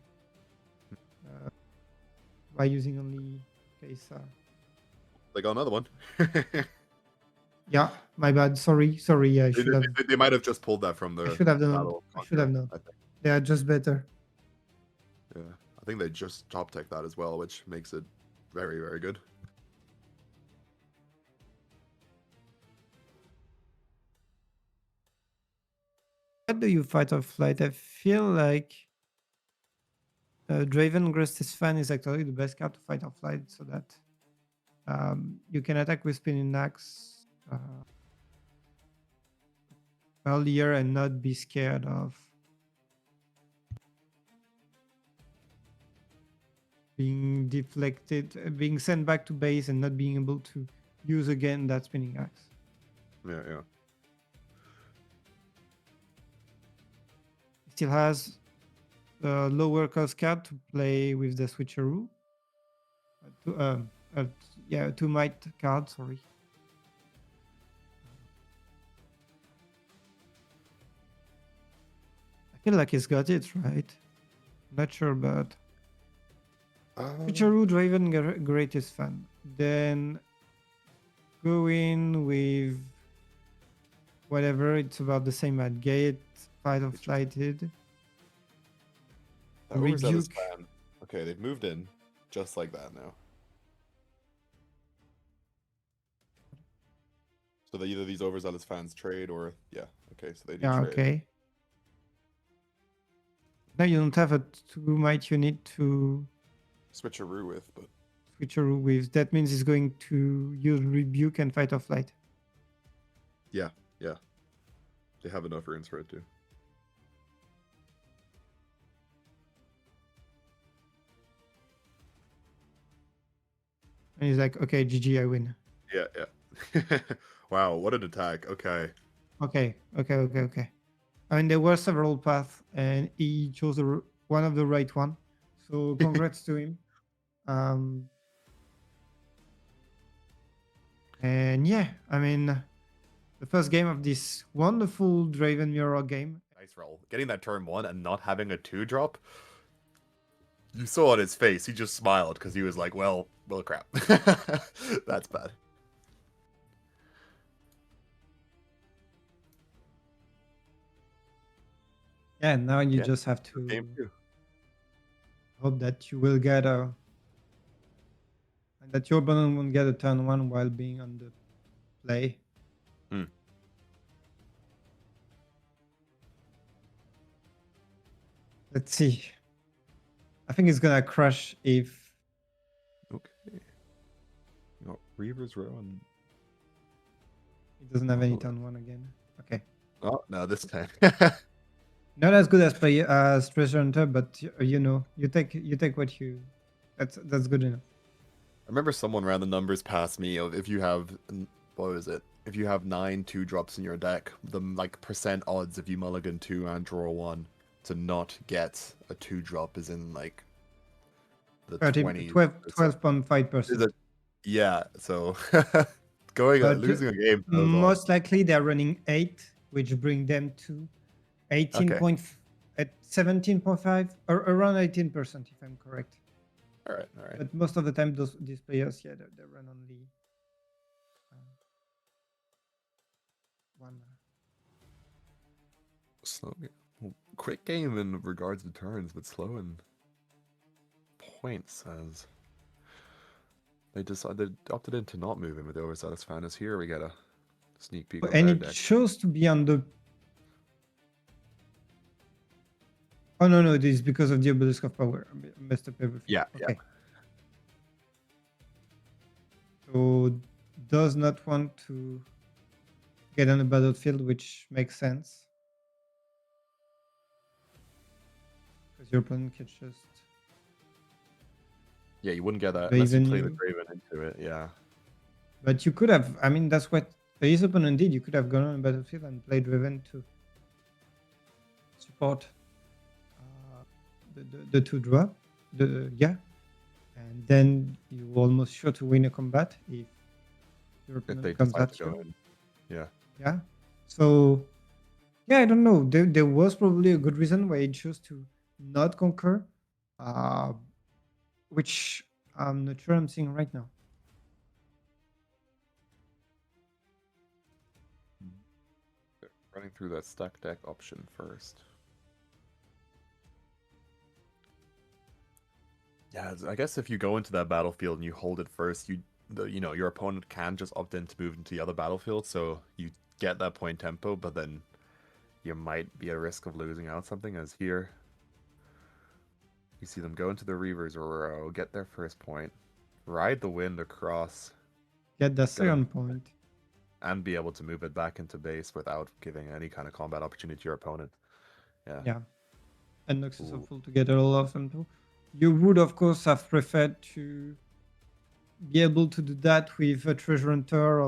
By using only Kaisa. They got another one. Yeah, my bad. Sorry. Yeah, I should have. They might have just pulled that from the I should have done. battle. I should have known. I think. They are just better. Yeah, I think they just top tech that as well, which makes it very, very good. What do you fight or flight? I feel like Draven Grustis Fan is actually the best card to fight or flight, so that you can attack with spinning axe earlier and not be scared of being deflected, being sent back to base and not being able to use again that spinning axe. Yeah. Still has a lower cost card to play with the switcheroo. 2 might card, sorry. I feel like he's got it, right? Not sure, but switcheroo Draven greatest fan. Then go in with whatever, it's about the same at gate, fight or flighted. Rebuke. Okay, they've moved in just like that now. So that either these overzealous fans trade or okay, so they do trade. Okay. Now you don't have a 2 might you need to Switcheroo with, but switcheroo with. That means it's going to use rebuke and fight or flight. yeah, they have enough runes for it too. And he's like, okay, GG, I win. Yeah. Wow, what an attack. Okay. Okay. I mean, there were several paths, and he chose one of the right one. So congrats to him. And yeah, I mean, the first game of this wonderful Draven Mirror game. Nice roll. Getting that turn 1 and not having a 2-drop. You saw on his face, he just smiled because he was like, well, crap. That's bad. Yeah, now you Yeah, just have Game to 2. hope that you will get and that your opponent won't get a turn 1 while being on the play. Let's see. I think it's gonna crush if Okay. You got Reaver's Row and... it doesn't have any turn 1 again. Okay. Oh, no, this time. Not as good as Treasure Hunter, but you take what you. That's good enough. I remember someone ran the numbers past me of if you have, what was it? If you have 9 2-drops in your deck, the like percent odds if you mulligan 2 and draw 1 to not get a 2-drop is in like the 12.5%. Yeah, so losing a game. Most likely they're running 8, which bring them to 18 Okay. at 17.5 or around 18%, if I'm correct. All right. But most of the time, these players, they run only one. Slow, quick game in regards to turns, but slow in points as they opted in to not move in with the Overzealous Fantas. Here we get a sneak peek of And their it deck. shows to be on the. Oh no, it is because of the Obelisk of Power. I messed up everything. Yeah. So does not want to get on the battlefield, which makes sense. Because your opponent can just... Yeah, you wouldn't get that unless you play the Draven into it, yeah. But you could have, I mean, that's what his opponent did. You could have gone on the battlefield and played Draven to support the 2-drop. And then you're almost sure to win a combat if your opponent comes at you. Yeah. So, yeah, I don't know. There was probably a good reason why he chose to not conquer, which I'm not sure I'm seeing right now. Running through that stack deck option first. Yeah, I guess if you go into that battlefield and you hold it first, your opponent can just opt in to move into the other battlefield, so you get that point tempo, but then you might be at risk of losing out something, as here you see them go into the Reaver's Row, get their first point, ride the wind across, get the second point, and be able to move it back into base without giving any kind of combat opportunity to your opponent. Yeah. And Noxus are full to get all of them too. You would, of course, have preferred to be able to do that with a Treasure Hunter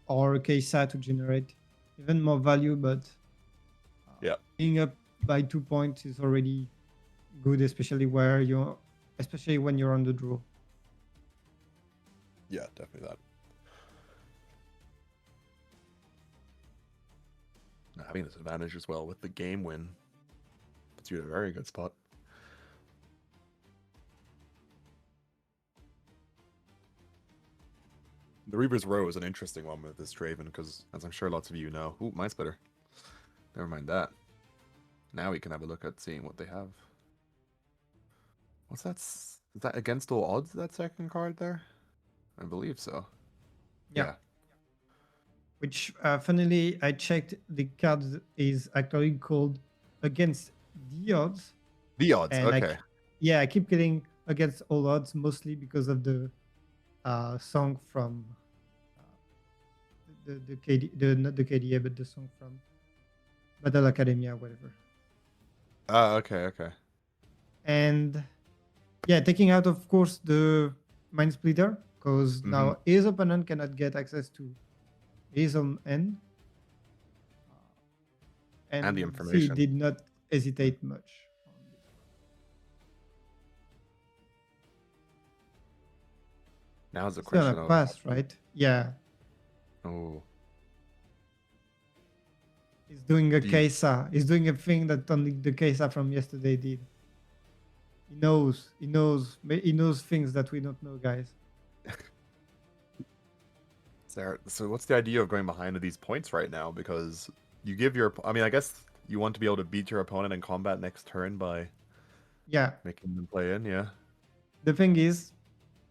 or a Kesa to generate even more value, but being up by 2 points is already good, especially when you're on the draw. Yeah, definitely that. Having this advantage as well with the game win puts you in a very good spot. The Reaver's Row is an interesting one with this Draven because, as I'm sure lots of you know... Ooh, mine's better. Never mind that. Now we can have a look at seeing what they have. What's that? Is that against all odds, that second card there? I believe so. Yeah. Which, funnily, I checked, the card is actually called Against the Odds. The odds. and Okay. I keep getting against all odds, mostly because of the song from the KD, not the KDA, but the song from Battle Academia, whatever. Oh, okay, okay. And yeah, taking out, of course, the Mind Splitter, because Mm-hmm. now his opponent cannot get access to his own end. And the He information. did not hesitate much on this one. Now it's a Still question a of. pass, right? Yeah. Oh. He's doing a Do you, Kesa. He's doing a thing that only the Kesa from yesterday did. He knows. He knows. He knows things that we don't know, guys. so what's the idea of going behind these points right now? Because you give your. I mean, I guess you want to be able to beat your opponent in combat next turn by Yeah. making them play in. Yeah. The thing is,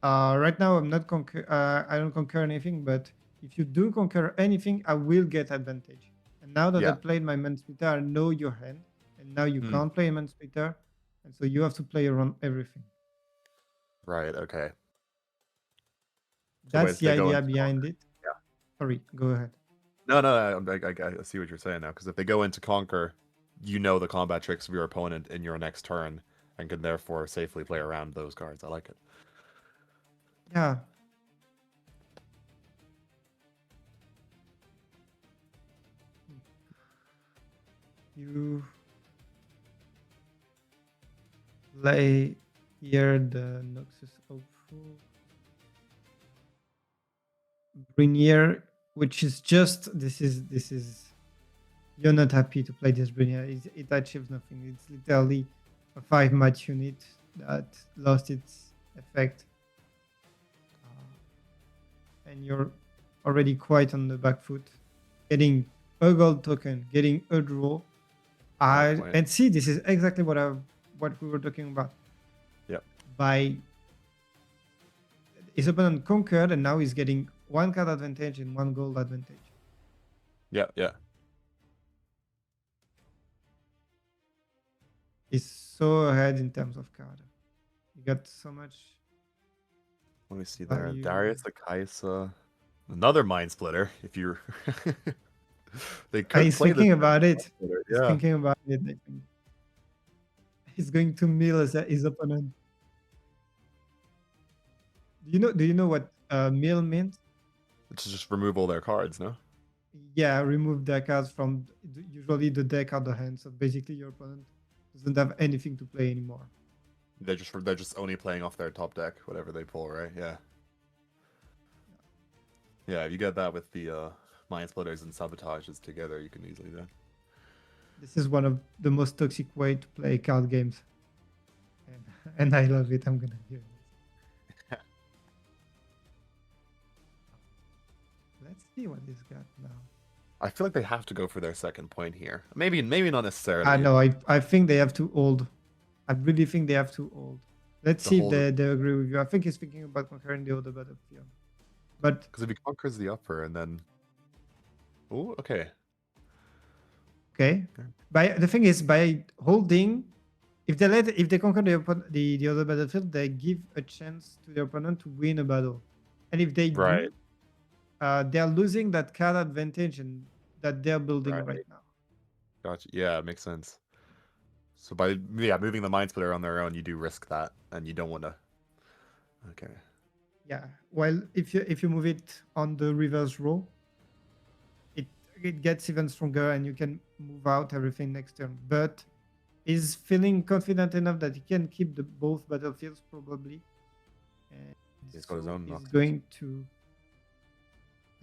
right now I'm not I don't conquer anything, but if you do conquer anything, I will get advantage. And now that I Yeah. played my Man Splitter, I know your hand, and now you Hmm. can't play a Man Splitter, and so you have to play around everything. Right. Okay. So That's if the they go idea into behind it. Yeah. Sorry, go ahead. No, I see what you're saying now. Because if they go into conquer, you know the combat tricks of your opponent in your next turn, and can therefore safely play around those cards. I like it. Yeah. You play here the Noxus Hopeful Brinier, which is just this is you're not happy to play this Brinier. It achieves nothing. It's literally a 5 match unit that lost its effect, and you're already quite on the back foot. Getting a gold token, getting a draw. And see, this is exactly what we were talking about. Yep. By his opponent conquered, and now he's getting 1 card advantage and 1 gold advantage. Yeah, yeah. He's so ahead in terms of card. He got so much. Let me see there. Value. Darius the Kaisa. Another mind splitter. If you're they could He's play thinking this about it. He's Yeah. thinking about it, I think. He's going to mill his opponent. Do you know what mill means? It's just remove all their cards, no? Yeah, remove their cards from usually the deck or the hand. So basically your opponent doesn't have anything to play anymore. They're just only playing off their top deck, whatever they pull, right? Yeah. Yeah, if you get that with the mind splitters and sabotages together, you can easily do that. This is one of the most toxic way to play card games. And I love it. I'm gonna do it. Let's see what he's got now. I feel like they have to go for their second point here. Maybe not necessarily. I know. I think they have to hold. I really think they have to hold. Let's see if they agree with you. I think he's thinking about conquering the other battlefield. But because if he conquers the upper and then, oh, okay. Okay. The thing is, by holding, if they conquer the other battlefield, they give a chance to the opponent to win a battle. And if they do, they're losing that card advantage and that they're building right now. Gotcha. Yeah, it makes sense. So by moving the mind splitter on their own, you do risk that, and you don't want to. Okay. Yeah. Well, if you move it on the reverse row, it gets even stronger, and you can move out everything next turn. But he's feeling confident enough that he can keep both battlefields probably. And he's got his own. He's going to.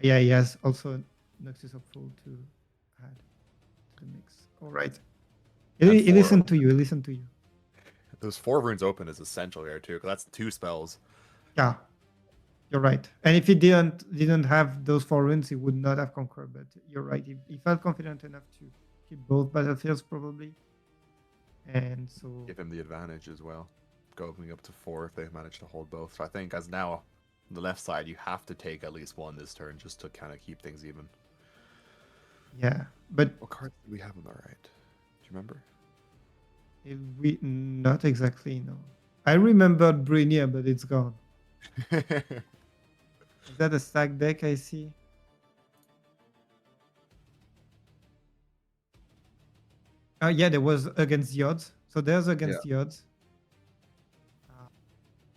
Yeah, he has also Noxus Hopeful to add to the mix. All right. He listened to you. He listened to you. Those 4 runes open is essential here too, because that's 2 spells. Yeah, you're right. And if he didn't have those 4 runes, he would not have conquered. But you're right. He felt confident enough to keep both battlefields probably. And so give him the advantage as well, going up to 4 if they manage to hold both. So I think as now on the left side, you have to take at least 1 this turn just to kind of keep things even. Yeah, but what cards do we have on the right? Do you remember? We not exactly, no. I remembered Brinier, but it's gone. Is that a stack deck I see? Yeah, there was against the odds. So there's against the odds.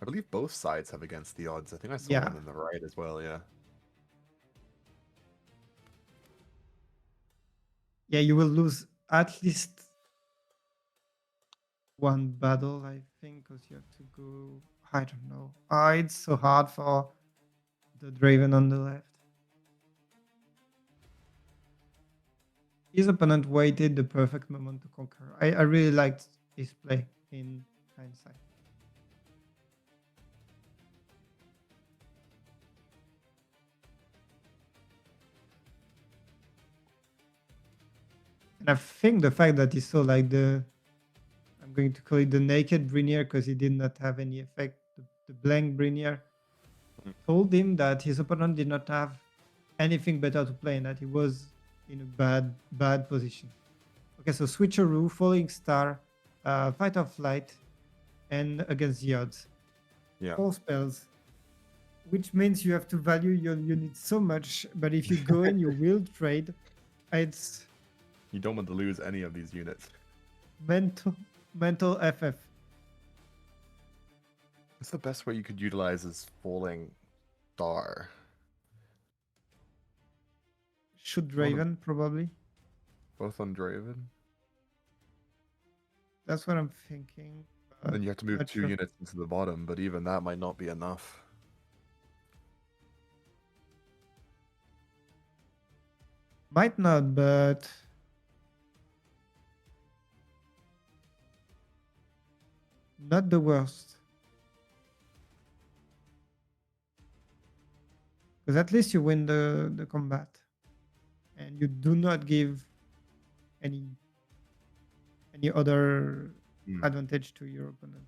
I believe both sides have against the odds. I think I saw Yeah. one in the right as well, yeah. Yeah, you will lose at least one battle, I think, because you have to go. I don't know. It's so hard for the Draven on the left. His opponent waited the perfect moment to conquer. I really liked his play in hindsight. And I think the fact that he saw like I'm going to call it the naked Brinier because he did not have any effect, the blank Brinier, told him that his opponent did not have anything better to play and that he was in a bad position. Okay, so switcheroo, falling star, fight or flight, and against the odds. Yeah. 4 spells, which means you have to value your unit so much. But if you go in, you will trade. It's You don't want to lose any of these units. mental FF. What's the best way you could utilize this falling star? Should Draven, probably. Both on Draven? That's what I'm thinking. Then you have to move 2 units into the bottom, but even that might not be enough. Might not, but not the worst. Because at least you win the combat. And you do not give any other advantage to your opponent.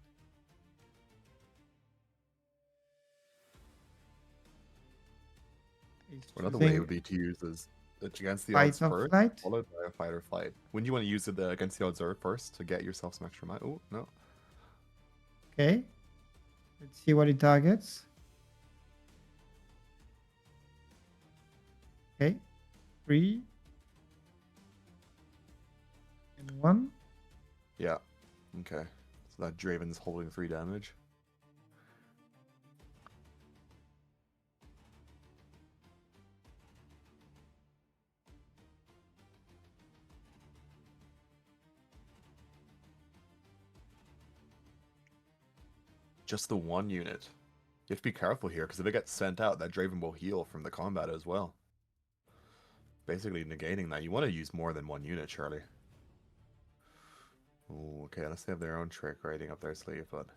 Another way would be to use this against the fight odds first, flight? followed by a fight or flight. Wouldn't you want to use it against the odds first to get yourself some extra money? Oh, no. Okay. Let's see what it targets. Okay. 3 and 1. Yeah. Okay. So that Draven's holding 3 damage. Just the 1 unit. You have to be careful here, because if it gets sent out, that Draven will heal from the combat as well. Basically negating that. You want to use more than 1 unit, surely. Ooh, okay, unless they have their own trick rating up their sleeve, but...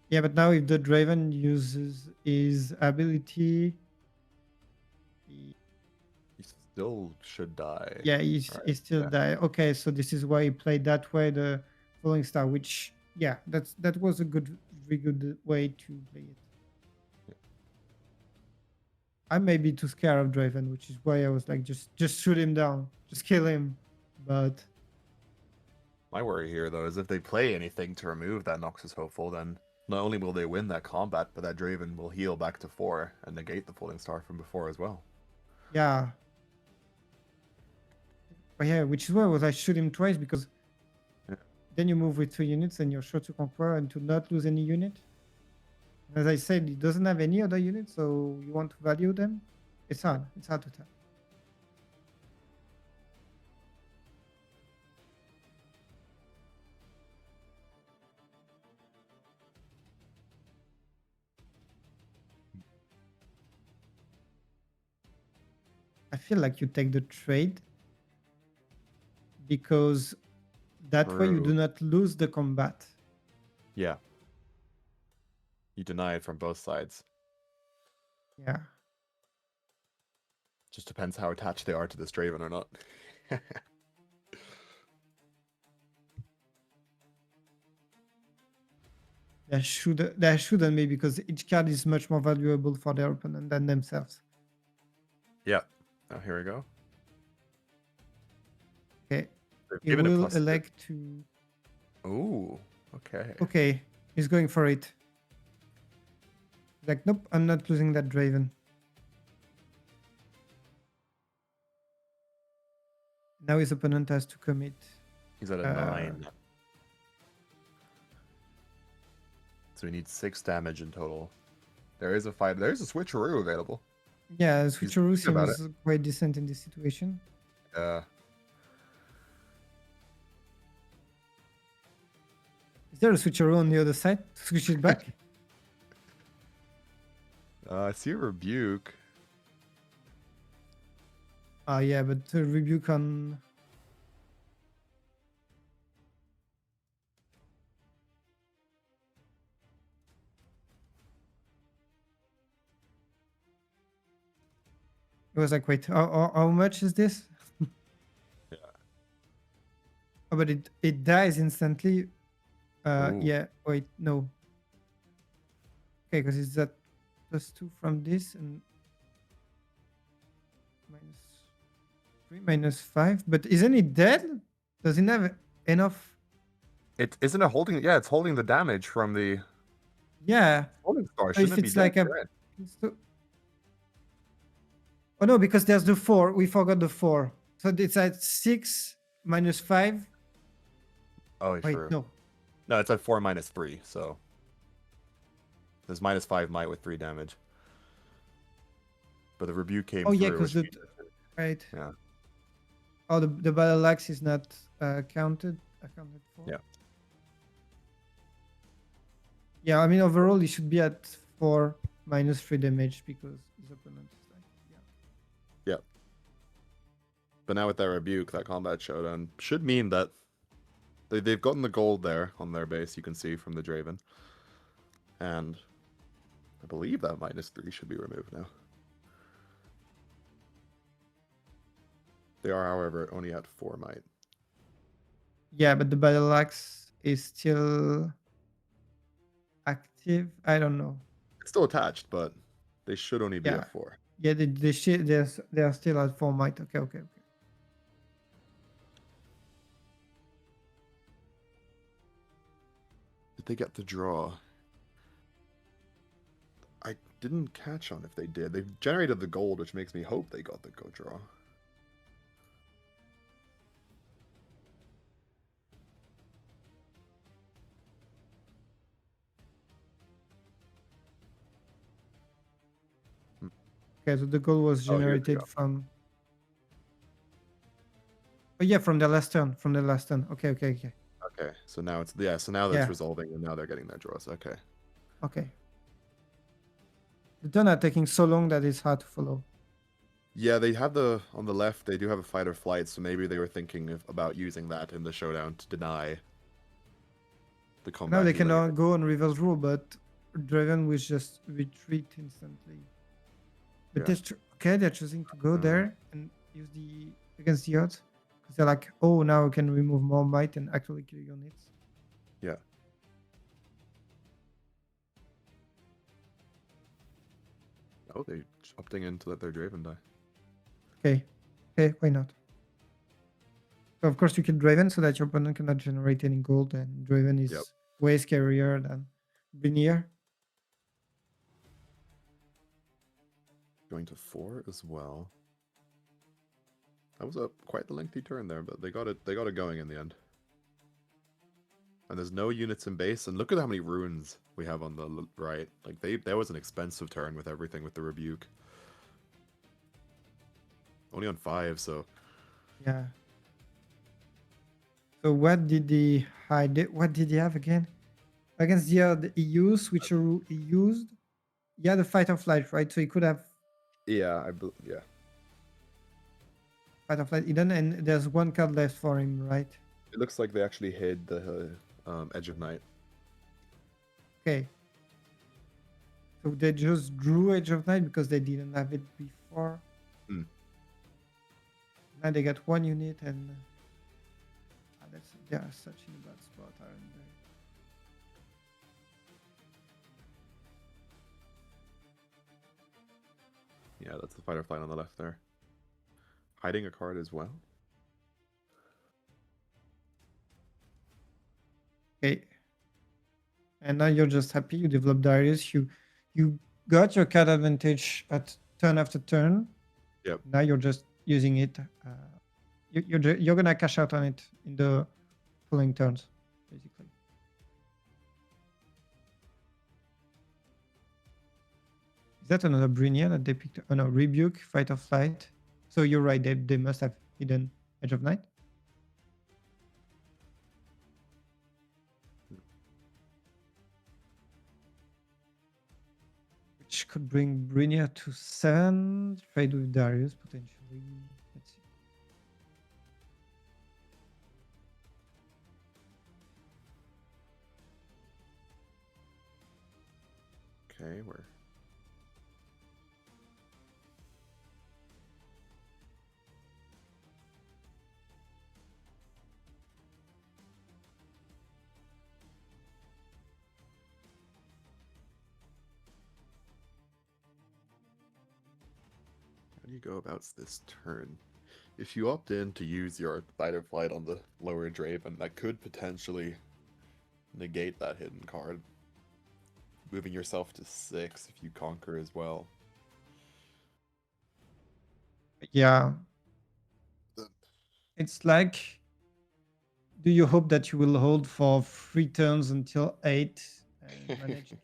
Yeah, but now if the Draven uses his ability... He still should die. Yeah, he still die. Okay, so this is why he played that way, the Falling Star, which, yeah, that was a very good way to play it. Yeah. I may be too scared of Draven, which is why I was like, just shoot him down, just kill him. But my worry here, though, is if they play anything to remove that Noxus Hopeful, then not only will they win that combat, but that Draven will heal back to 4 and negate the Falling Star from before as well. Yeah. But yeah, which is why I was like, shoot him twice, because then you move with 2 units and you're sure to conquer and to not lose any unit. As I said, he doesn't have any other units, so you want to value them. It's hard to tell. I feel like you take the trade because that way you do not lose the combat. Yeah. You deny it from both sides. Yeah. Just depends how attached they are to this Draven or not. There shouldn't be, because each card is much more valuable for their opponent than themselves. Yeah. Now here we go. Okay. They've He given it will +2. elect to. Ooh, okay. Okay, he's going for it. Like, nope, I'm not losing that Draven. Now his opponent has to commit. He's at a 9. So we need 6 damage in total. There is a fight. There's a switcheroo available. Yeah, Switcheroo thinking about seems quite decent in this situation. Yeah. Is there a Switcheroo on the other side to switch it back? I see a rebuke. Yeah, but the rebuke on. It was like, wait, how much is this? Yeah. Oh, but it dies instantly. Ooh. Yeah, wait, no. Okay, because it's that +2 from this and -3, -5. But isn't it dead? Does it have enough? It isn't it holding. Yeah, it's holding the damage from the Yeah. holding star. So if Shouldn't it be it's dead? like a. Right. Oh no, because there's the 4. We forgot the 4. So it's at 6 -5. Oh, Wait, true. no. No, it's at 4 -3. So there's -5 might with 3 damage. But the rebuke came Oh through. yeah, because which right. Yeah. Oh, the battle axe is not accounted for. Yeah. Yeah, I mean overall he should be at 4 -3 damage because his opponent is like Yeah. But now with that rebuke, that combat showdown should mean that they've gotten the gold there on their base. You can see from the Draven, and I believe that -3 should be removed now. They are, however, only at 4 might. Yeah, but the battle axe is still active. I don't know. It's still attached, but they should only be Yeah. at 4. Yeah, they are still at 4 might. Okay. Did they get the draw? I didn't catch on if they did. They've generated the gold, which makes me hope they got the go draw. Okay, so the goal was Oh, here they generated go. from. Oh yeah, from the last turn. Okay. Okay, so now it's so now that's resolving, and now they're getting their draws. Okay. Okay. The turn are taking so long that it's hard to follow. Yeah, they have on the left. They do have a fight or flight, so maybe they were thinking about using that in the showdown to deny the combat. Now they can healing. go on reverse rule, but Draven will just retreat instantly. But Yeah. they're choosing to go there and use against the odds because they're like, oh, now we can remove more might and actually kill units. Yeah. Oh, they opting in to let their Draven die. Okay, why not? So of course you kill Draven so that your opponent cannot generate any gold, and Draven is way scarier than Brinier. Going to 4 as well. That was quite the lengthy turn there, but they got it going in the end. And there's no units in base, and look at how many runes we have on the right. Like that was an expensive turn with everything with the rebuke. Only on 5, so Yeah. So what did he hide? What did he have again? Against the EU switcheroo he used? Yeah, the fight or flight, right? So he could have yeah, fight or flight hidden, and there's one card left for him, right? It looks like they actually hid the Edge of Night. Okay. So they just drew Edge of Night because they didn't have it before. Now they got 1 unit, and they are such in a bad spot, aren't they? Yeah, that's the fight or flight on the left there. Hiding a card as well. and now you're just happy. You develop Darius. You got your card advantage at turn after turn. Yep. Now you're just using it. You're gonna cash out on it in the following turns, basically. Is that another Brynja that they picked? Oh no, Rebuke, Fight or Flight. So you're right. They must have hidden Edge of Night. Which could bring Brynja to 7. Trade with Darius potentially. Let's see. Okay, where? How do you go about this turn? If you opt in to use your Fight or Flight on the lower Draven, that could potentially negate that hidden card, moving yourself to 6 if you conquer as well. Yeah. It's like, do you hope that you will hold for 3 turns until 8 and manage to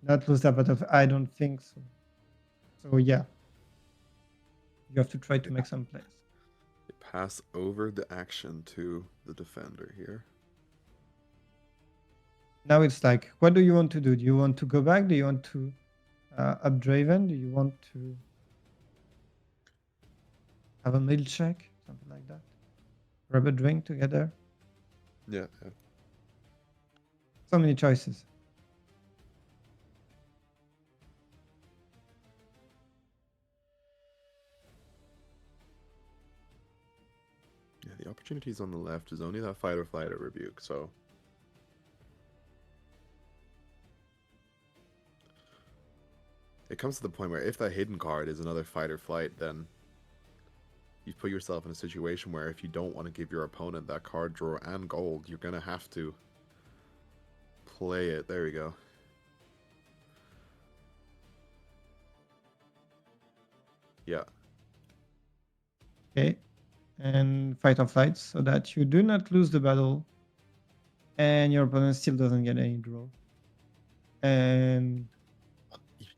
not lose that battle? I don't think so. So yeah, you have to try to make some plays. They pass over the action to the defender here. Now it's like, what do you want to do? Do you want to go back? Do you want to up Draven? Do you want to have a milkshake? Something like that. Grab a drink together. Yeah. So many choices. Yeah, the opportunities on the left is only that Fight or Flight or Rebuke, so... It comes to the point where if that hidden card is another Fight or Flight, then you put yourself in a situation where if you don't want to give your opponent that card draw and gold, you're going to have to play it. There we go. Yeah. Okay. And Fight or Flight so that you do not lose the battle and your opponent still doesn't get any draw. And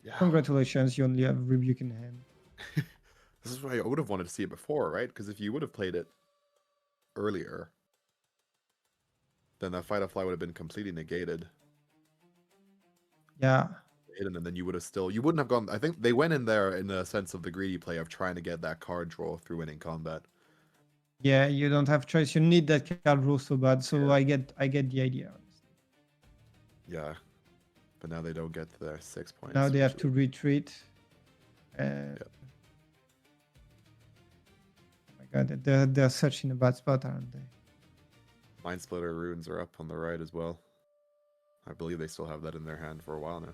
Yeah. Congratulations, you only have Rebuke in hand. This is why I would have wanted to see it before, right? Because if you would have played it earlier, then that Fight or Flight would have been completely negated. Yeah. Hidden, and then you would have still... You wouldn't have gone... I think they went in there in the sense of the greedy play of trying to get that card draw through winning combat. Yeah, you don't have choice. You need that card draw so bad. So Yeah. I get the idea. Honestly. Yeah. But now they don't get to their 6 points. Now they have to retreat. Yep. Oh my god, they're such in a bad spot, aren't they? Mind Splitter runes are up on the right as well. I believe they still have that in their hand for a while now.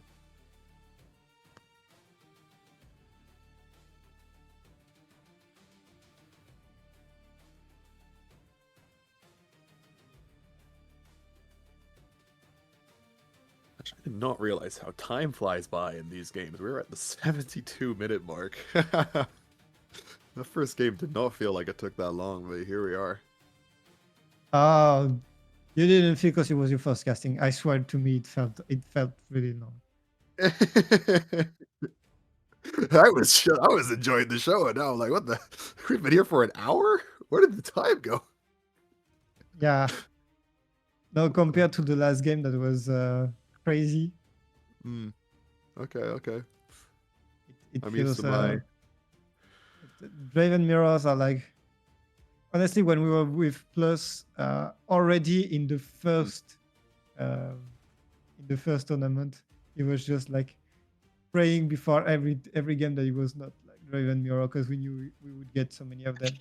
Actually, I did not realize how time flies by in these games. We're at the 72-minute mark. The first game did not feel like it took that long, but here we are. You didn't feel because it was your first casting. I swear to me, it felt really long. I was enjoying the show, and now I'm like, what the? We've been here for an hour? Where did the time go? Yeah. No, compared to the last game that was crazy. Okay. It I'm feels. used to my... Draven mirrors are like, honestly, when we were with Plus already in the first tournament, it was just like praying before every game that it was not like Draven mirror because we knew we would get so many of them.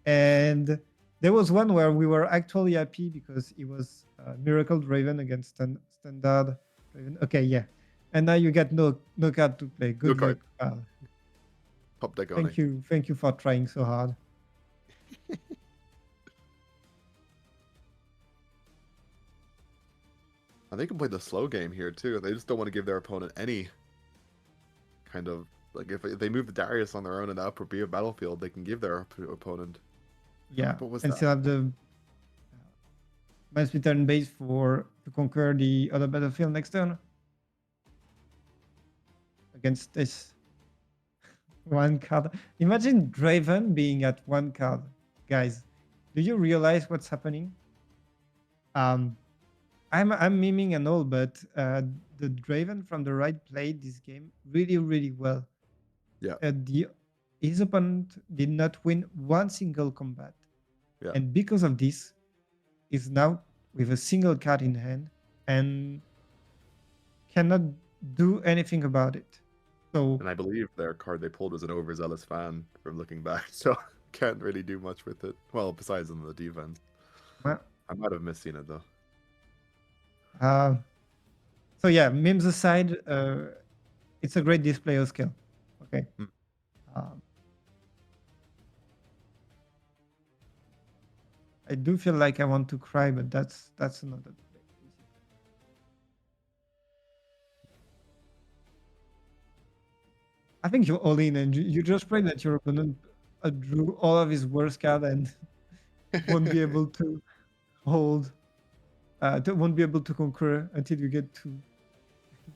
And there was one where we were actually happy because it was Miracle Draven against Standard Draven. Okay, yeah. And now you get no card to play. Good luck. Top deck Thank you for trying so hard. And they can play the slow game here too. They just don't want to give their opponent any kind of like if they move the Darius on their own in the upper B of battlefield, they can give their opponent. Yeah, What was and that? still have the must be turn base to conquer the other battlefield next turn against this one card. Imagine Draven being at one card, guys. Do you realize what's happening? I'm miming and all, but the Draven from the right played this game really well. Yeah, His opponent did not win one single combat, yeah. and because of this, is now with a single card in hand and cannot do anything about it. So And I believe their card they pulled was an overzealous fan from looking back, so can't really do much with it. Well, besides on the defense. well, I might have misseen it though. uh, so yeah, memes aside, it's a great display of skill. Okay. Mm. Um, I do feel like I want to cry, but that's another debate. I think you're all in, and you just pray that your opponent drew all of his worst card and won't be able to hold, won't be able to conquer until you get to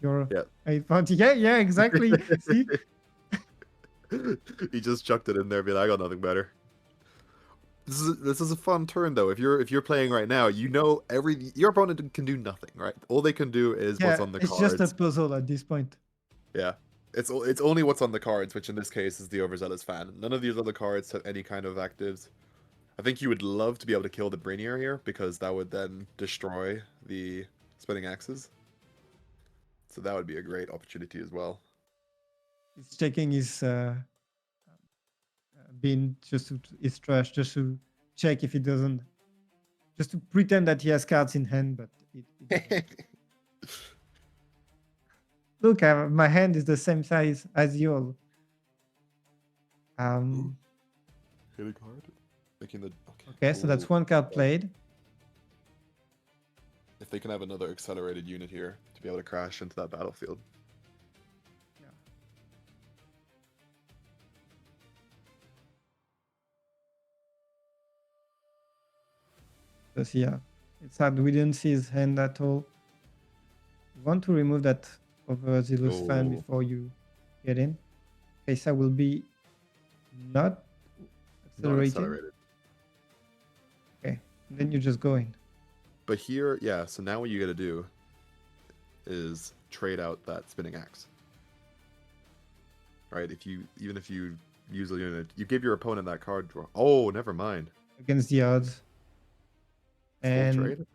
your Yeah. 8 point. Yeah, exactly. See, He just chucked it in there, being like, I got nothing better. This is a fun turn though. If you're playing right now, you know your opponent can do nothing, right? All they can do is what's yeah, on the it's cards. just a puzzle at this point. Yeah. It's only what's on the cards, which in this case is the overzealous fan. None of these other cards have any kind of actives. I think you would love to be able to kill the Brainier here, because that would then destroy the spinning axes. So that would be a great opportunity as well. He's checking his bin his trash just to check if he doesn't, just to pretend that he has cards in hand, but it look, my hand is the same size as yours. Hit a card. Making the Okay, so that's one card played. If they can have another accelerated unit here to be able to crash into that battlefield. Yeah. Because yeah, it's hard. We didn't see his hand at all. You want to remove that overzealous fan before you get in. Okay, so will be not accelerated. Okay, and then you just go in. But here, yeah, so now what you gotta do is trade out that spinning axe. Right? Even if you use a unit, you give your opponent that card draw. Oh, never mind. Against the odds. And trade?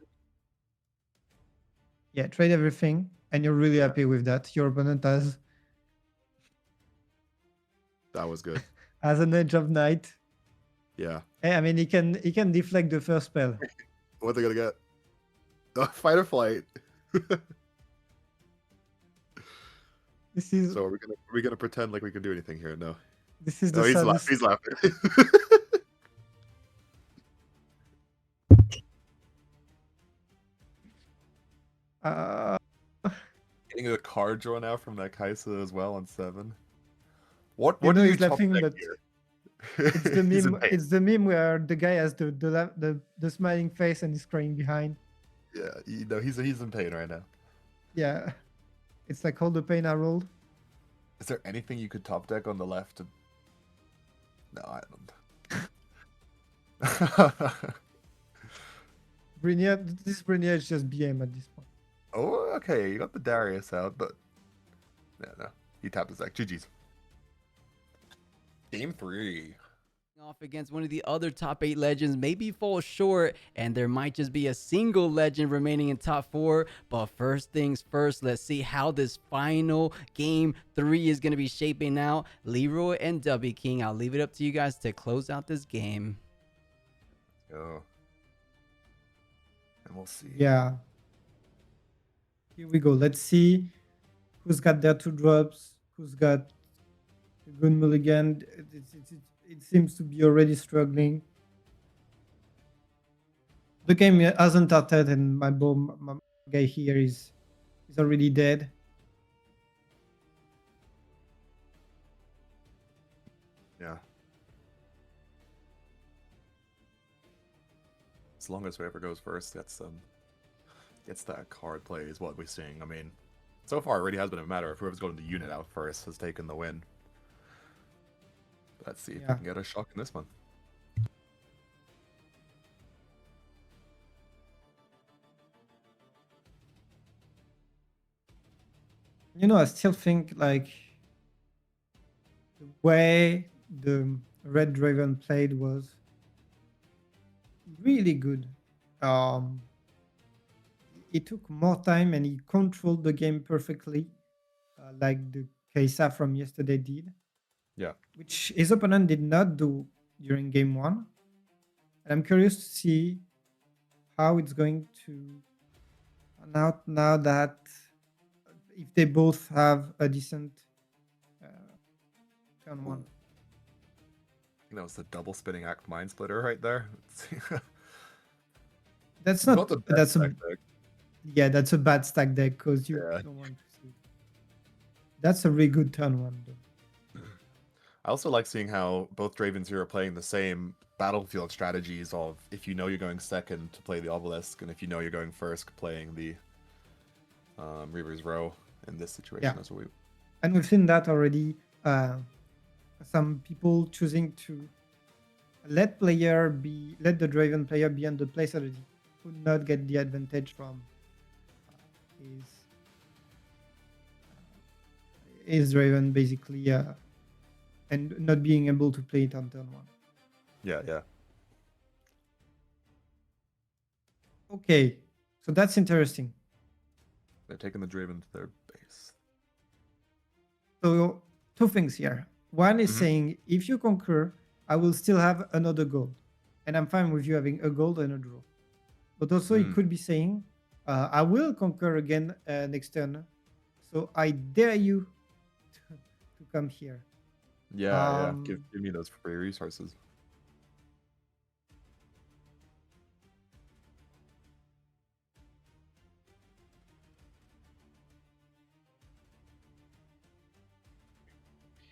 Yeah, trade everything, and you're really happy with that. Your opponent has That was good. has an Edge of Night. Yeah. I mean, he can deflect the first spell. What they gonna get? Fight or flight. This is So are we gonna pretend like we can do anything here? No. this is the No, saddest. he's laughing. Getting a card draw now from that Kaisa as well on 7. What You know, do you he's top laughing, deck but here? it's the He's in meme. pain. It's the meme where the guy has the smiling face and he's crying behind. Yeah, you know, he's in pain right now. Yeah, it's like all the pain I rolled. Is there anything you could top deck on the left? No, I don't. This Brinier is just BM at this point. Oh, okay, you got the Darius out, but no, he tapped his deck. GG's. Game 3. Off against one of the other top 8 legends, maybe fall short, and there might just be a single legend remaining in top 4. But first things first, let's see how this final game 3 is going to be shaping out. Leroy and W King, I'll leave it up to you guys to close out this game. Go. And we'll see. Yeah. Here we go. Let's see who's got their 2 drops, who's got a good mulligan. It seems to be already struggling. The game hasn't started, and my guy here is already dead. Yeah. As long as whoever goes first gets that card play is what we're seeing. I mean, so far it really has been a matter of whoever's going to unit out first has taken the win. Let's see if we Yeah. can get a shock in this one. I still think like the way the Red Draven played was really good. It took more time and he controlled the game perfectly, like the Kaisa from yesterday did, Yeah. which his opponent did not do during game one. And I'm curious to see how it's going to turn out now that if they both have a decent turn one. I think that was the double spinning act mind splitter right there. That's Not not the best that's a deck deck. yeah, that's a bad stack deck because you Yeah. don't want to see. That's a really good turn one though. I also like seeing how both Dravens here are playing the same battlefield strategies of if you know you're going second to play the obelisk, and if you know you're going first, playing the Reaver's Row in this situation Yeah. as well. And we've seen that already. Some people choosing to let the Draven player be on the play strategy, would not get the advantage from his Draven basically, and not being able to play it on turn one. Yeah, yeah. Okay, so that's interesting. They're taking the Draven to their base. So two things here. One is Mhm. saying if you conquer, I will still have another gold, and I'm fine with you having a gold and a draw. But also, it could be saying, I will conquer again next turn, so I dare you to come here. Yeah, yeah. Give me those free resources.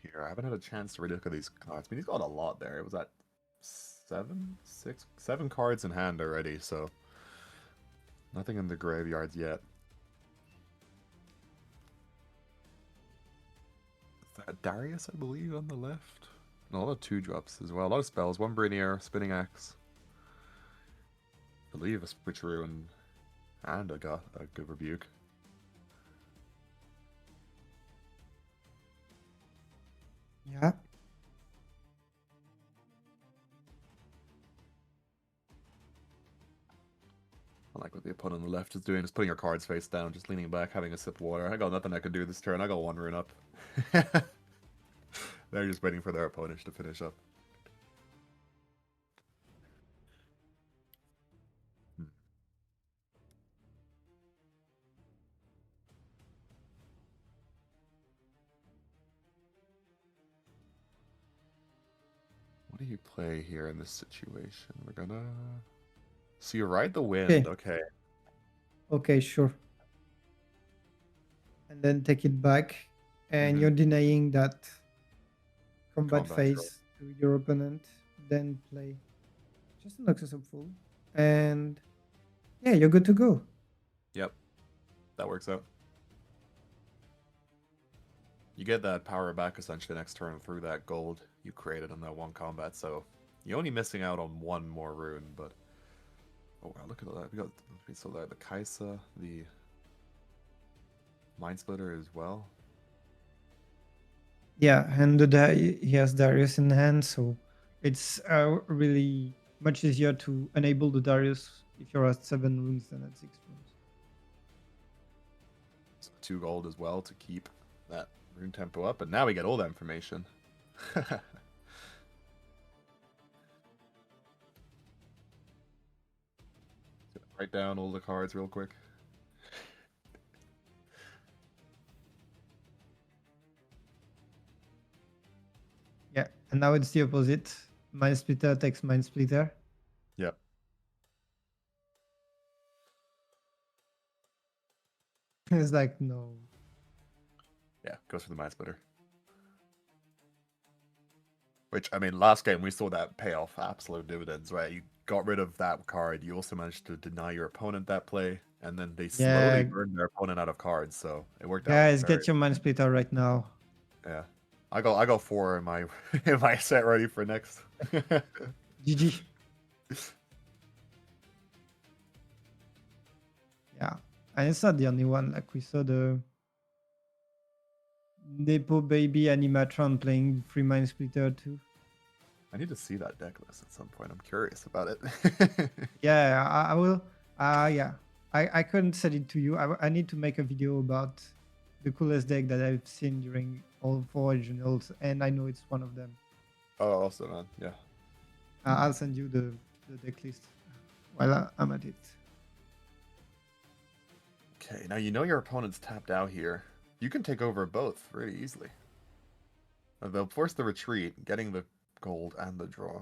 Here, I haven't had a chance to really look at these cards. I mean, he's got a lot there. It was at 7 cards in hand already, so nothing in the graveyards yet. Darius, I believe, on the left. And a lot of 2-drops as well. A lot of spells. 1 Brainier, Spinning Axe. I believe a Switcheroo and a good Rebuke. Yeah. I like what the opponent on the left is doing, just putting your cards face down, just leaning back, having a sip of water. I got nothing I can do this turn. I got 1 rune up. They're just waiting for their opponent to finish up. What do you play here in this situation? We're gonna... So you ride the wind, okay. Okay, sure. And then take it back, and you're denying that combat phase to your opponent. Then play just an Noxus Hopeful, and yeah, you're good to go. Yep, that works out. You get that power back essentially next turn through that gold you created on that 1 combat, so you're only missing out on 1 more rune, but... Oh wow, look at that. We got the Kaisa, the Mind Splitter as well. Yeah, and he has Darius in hand, so it's really much easier to enable the Darius if you're at 7 runes than at 6 runes. So 2 gold as well to keep that rune tempo up, but now we get all that information. Write down all the cards real quick. Yeah, and now it's the opposite. Mind Splitter takes Mind Splitter. Yep. It's like, no. Yeah, goes for the Mind Splitter. Which, I mean, last game we saw that pay off absolute dividends, right? You got rid of that card. You also managed to deny your opponent that play, and then they slowly Yeah, burned their opponent out of cards. So it worked out guys, very. get your Mind Splitter right now. Yeah, I got 4 in my in my set ready for next. GG. Yeah, and it's not the only one. Like we saw the Nepo Baby Animatron playing free Mind Splitter too. I need to see that deck list at some point. I'm curious about it. Yeah, I will. Yeah, I couldn't send it to you. I need to make a video about the coolest deck that I've seen during all 4 regionals, and I know it's one of them. Oh, also, man, yeah. I'll send you the deck list while I'm at it. Okay, now you know your opponent's tapped out here. You can take over both really easily. They'll force the retreat, getting the gold and the draw.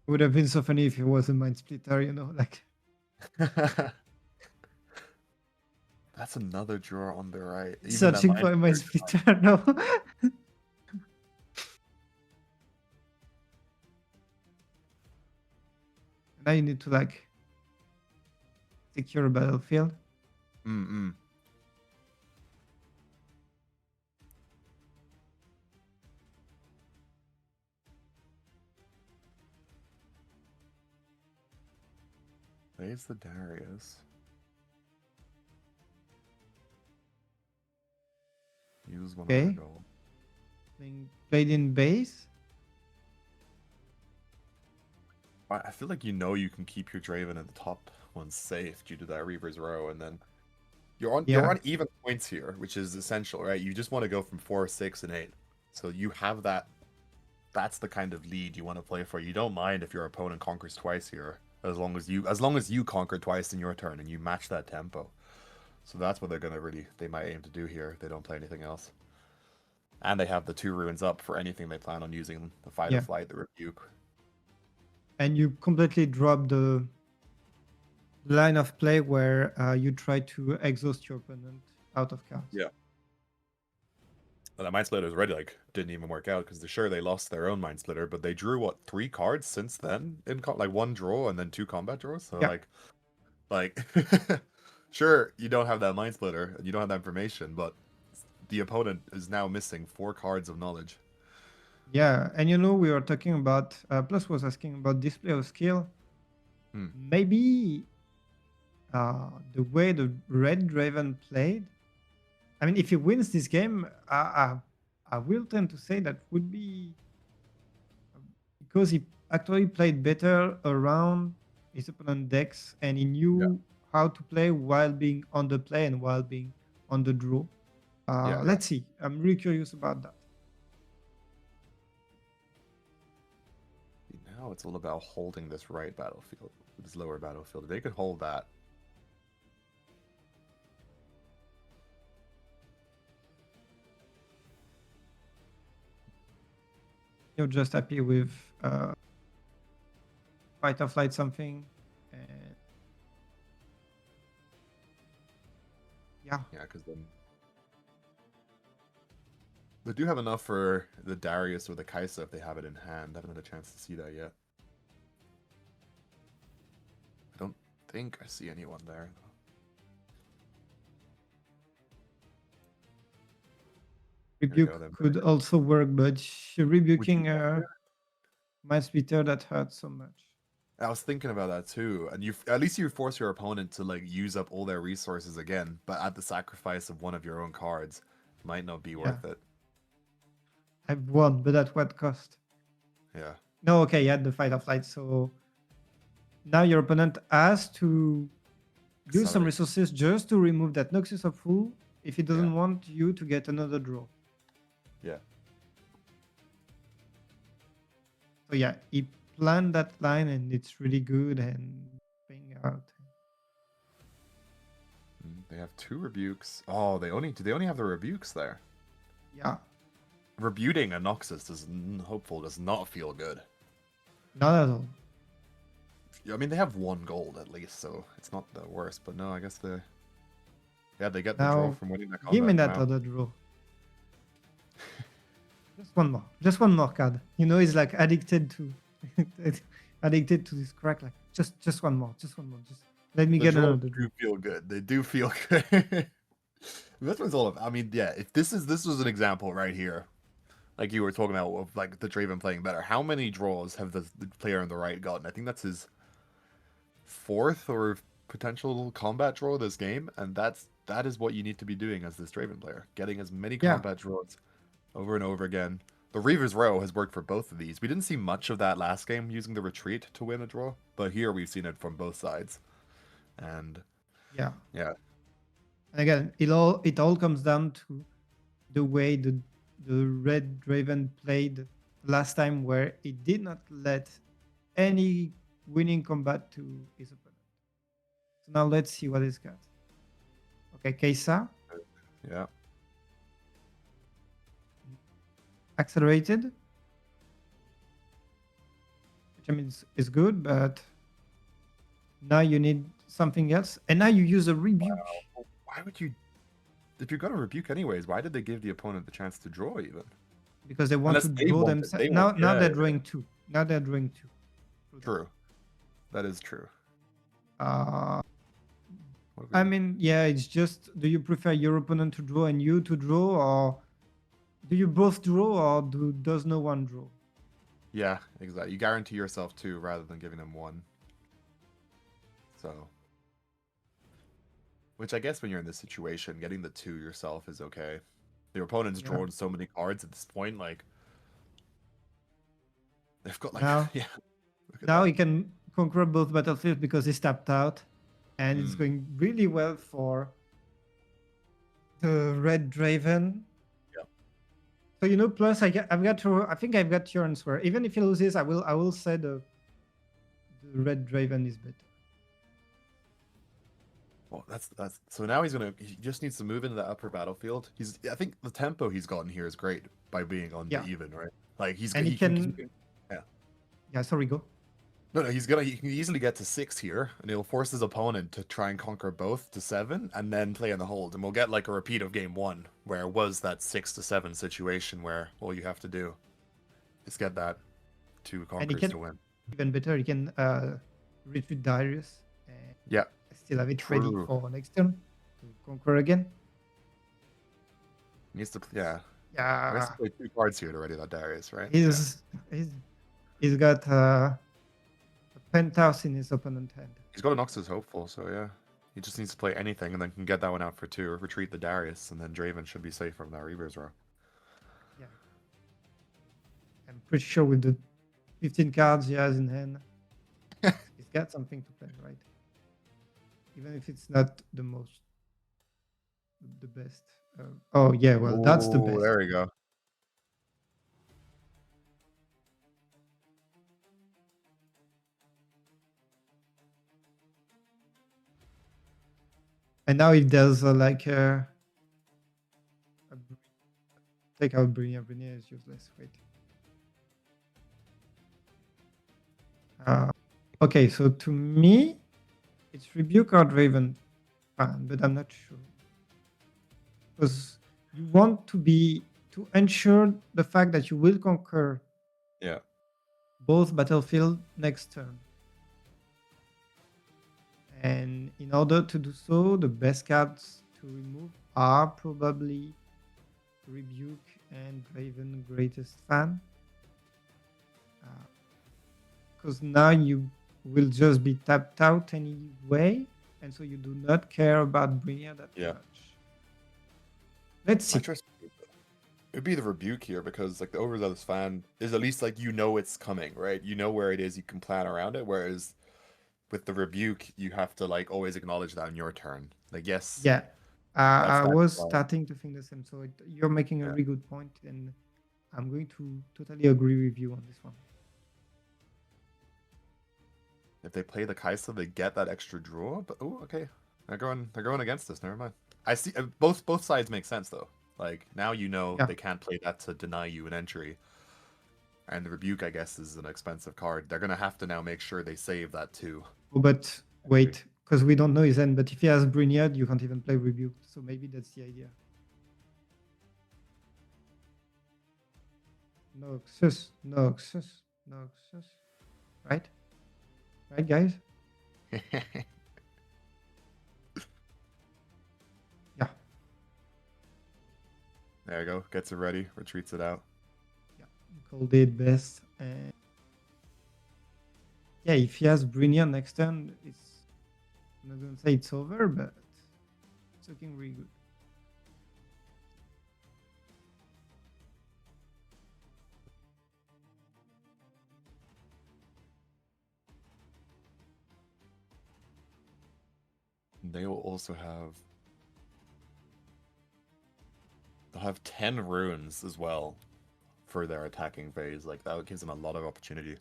It would have been so funny if it was a Mind Splitter, you know, like. That's another draw on the right. Even Searching for a Mind Splitter, no. Now you need to like secure a battlefield. Mm-mm. There's the Darius. Use one of Okay. our gold. Being played in base. I feel like you know you can keep your Draven at the top one safe due to that Reaver's Row, and then you're on even points here, which is essential, right? You just want to go from 4, 6, and 8. So you have that. That's the kind of lead you want to play for. You don't mind if your opponent conquers twice here, as long as you conquer twice in your turn and you match that tempo. So that's what they might aim to do here if they don't play anything else. And they have the 2 ruins up for anything they plan on using, the Fight or Flight, the Rebuke. And you completely drop the line of play where you try to exhaust your opponent out of cards. Yeah. Well, that Mind Splitter is already didn't even work out because they lost their own Mind Splitter, but they drew 3 cards since then in 1 draw and then 2 combat draws. So sure, you don't have that Mind Splitter and you don't have that information, but the opponent is now missing 4 cards of knowledge. Yeah, and we were talking about Plus was asking about display of skill. Maybe the way the red Draven played. I mean, if he wins this game, I will tend to say that would be because he actually played better around his opponent decks and he knew how to play while being on the play and while being on the draw. Let's see. I'm really curious about that. Now it's all about holding this right battlefield, this lower battlefield. If they could hold that. You're just happy with Fight or Flight something. And yeah, because then they do have enough for the Darius or the Kaisa if they have it in hand. I haven't had a chance to see that yet. I don't think I see anyone there. Rebuke could also work, but rebuking Mind Splitter that hurts so much. I was thinking about that too, and at least you force your opponent to use up all their resources again, but at the sacrifice of one of your own cards. Might not be worth it. I've won, but at what cost? Yeah. No, okay, you had the Fight or Flight, so now your opponent has to use some resources just to remove that Noxus of Fool if he doesn't want you to get another draw. Yeah. So yeah, he planned that line and it's really good and paying out. They have 2 rebukes. Oh, do they only have the rebukes there? Yeah. Rebuting a Noxus does not feel good. Not at all. I mean, they have 1 gold at least, so it's not the worst. But no, I guess they get the draw Now, from winning that give me combat that now. other draw. Just one more card. You know, he's like addicted to addicted to this crack. Like just one more. Just let me The get draws another draw. do feel good. They do feel good. That's what it's all about. I mean, yeah, if this was an example right here, like you were talking about, of like the Draven playing better. How many draws have the player on the right gotten? I think that's his 4th or potential combat draw this game, and that is what you need to be doing as this Draven player, getting as many Yeah. combat draws over and over again. The Reaver's Row has worked for both of these. We didn't see much of that last game using the retreat to win a draw, but here we've seen it from both sides. And Yeah. yeah, And again, it all comes down to the way the red Draven played last time, where it did not let any winning combat to his opponent. So now let's see what he's got. Okay, Kesa yeah. accelerated, which I mean is good, but now you need something else, and now you use a rebuke. Wow. Why would you? If you're gonna rebuke anyways, why did they give the opponent the chance to draw even? Because they want Unless to they draw want it, themselves. they Now, want- now yeah, they're yeah. drawing two. Now they're drawing two. True. That is true. Uh, What do we I do? mean, yeah, it's just, do you prefer your opponent to draw and you to draw, or do you both draw, or does no one draw? Yeah, exactly. You guarantee yourself 2 rather than giving them 1. So, which I guess when you're in this situation, getting the 2 yourself is okay. Your opponent's Yeah. drawn so many cards at this point, like they've got like Now- yeah. Look at Now that. he can conquer both battlefields because he's tapped out, and it's Mm. going really well for the red Draven. Yep. So plus I've got to. I think I've got turns where even if he loses, I will say the red Draven is better. Well, that's so now he just needs to move into the upper battlefield. I think the tempo he's gotten here is great by being on Yeah. the even, right? Like And he can. yeah. Yeah, sorry, go. No, he can easily get to 6 here, and he'll force his opponent to try and conquer both to 7, and then play in the hold, and we'll get like a repeat of game 1, where it was that 6 to 7 situation where all you have to do is get that 2 conquers can- to win. Even better, he can retreat Darius. And Yeah, I still have it ready True. for next turn to conquer again. he needs to yeah. I Yeah, guess play 2 cards here to ready that Darius, right? he's got a penthouse in his opponent hand. He's got a Noxus Hopeful, so yeah. He just needs to play anything and then can get that one out for 2, or retreat the Darius, and then Draven should be safe from that Reaver's Row. Yeah, I'm pretty sure with the 15 cards he has in hand, he's got something to play, right? Even if it's not the best. Oh yeah, well that's the Ooh, best. There we go. And now if there's take out Brynja. Brynja is useless. Wait. Okay, so to me, it's Rebuke or Draven fan, but I'm not sure. Because you want to ensure the fact that you will conquer Yeah. both battlefield next turn. And in order to do so, the best cards to remove are probably Rebuke and Draven Greatest Fan. Because now you will just be tapped out anyway, and so you do not care about Brynja that Yeah. much. Let's see. It'd be the Rebuke here, because like the Overzealous Fan is at least like it's coming, right? You know where it is, you can plan around it, whereas with the Rebuke, you have to like always acknowledge that on your turn. Like, yes. Yeah, I that's was fine. starting to think the same. So you're making a Yeah. really good point, and I'm going to totally agree with you on this one. If they play the Kaisa, they get that extra draw. But okay, they're going against us. Never mind. I see both sides make sense though. Like now Yeah. they can't play that to deny you an entry, And the Rebuke, I guess, is an expensive card. They're gonna have to now make sure they save that too. Oh, but wait, because we don't know his end. But if he has Bruniard, you can't even play Rebuke. So maybe that's the idea. Noxus, Noxus, Noxus. Right? Right, guys? Yeah. There you go. Gets it ready. Retreats it out. Yeah. Called it best. And yeah, if he has Bruniard next turn, it's I'm not gonna say it's over, but it's looking really good. They will also have. They'll have 10 runes as well for their attacking phase. Like, that gives them a lot of opportunity.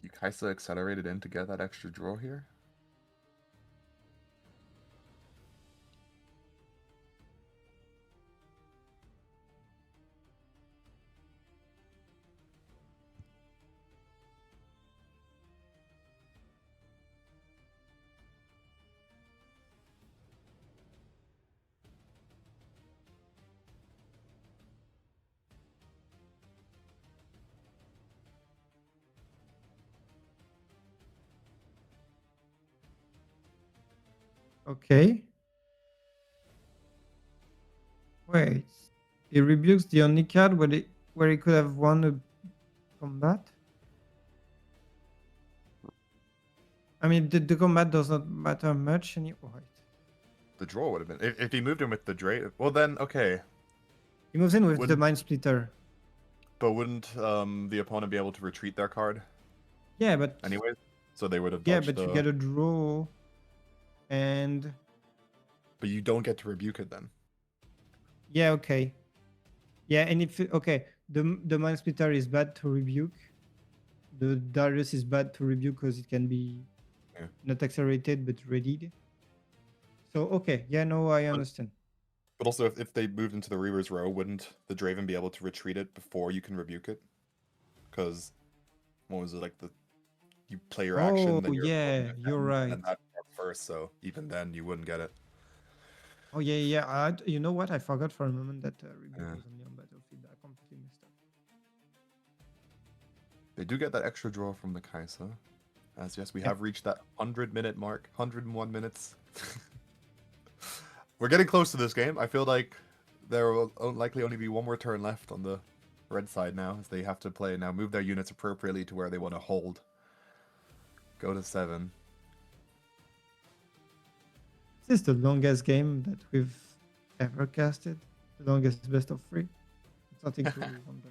You Kaisa accelerated in to get that extra draw here? Okay. Wait. He rebukes the only card where he could have won a combat. I mean, the combat does not matter much anymore. Wait. The draw would have been. If he moved in with the Draven. Well, then, okay. He moves in with the Wouldn't- Mind Splitter. But wouldn't the opponent be able to retreat their card Yeah, but anyways? So they would have yeah, dodged but you get a draw, and But you don't get to rebuke it then. yeah, okay, yeah, and if okay, the Mind Splitter is bad to rebuke. The Darius is bad to rebuke because it can be Yeah. not accelerated but readied. So okay, yeah, no, I understand. But also, if they moved into the Reaver's Row, wouldn't the Draven be able to retreat it before you can rebuke it? Because, what was it, like, you play your action, Oh then yeah, you're right. and that first, so even then you wouldn't get it. Oh yeah, yeah. You know what? I forgot for a moment that rebuke Yeah. was only on battlefield. I completely messed up. They do get that extra draw from the Kaisa. As yes, we Yeah. have reached that 100-minute mark, 101 minutes. We're getting close to this game. I feel like there will likely only be one more turn left on the red side now, as they have to play now, move their units appropriately to where they want to hold. Go to 7. This is the longest game that we've ever casted. The longest best of 3. It's nothing to wonder.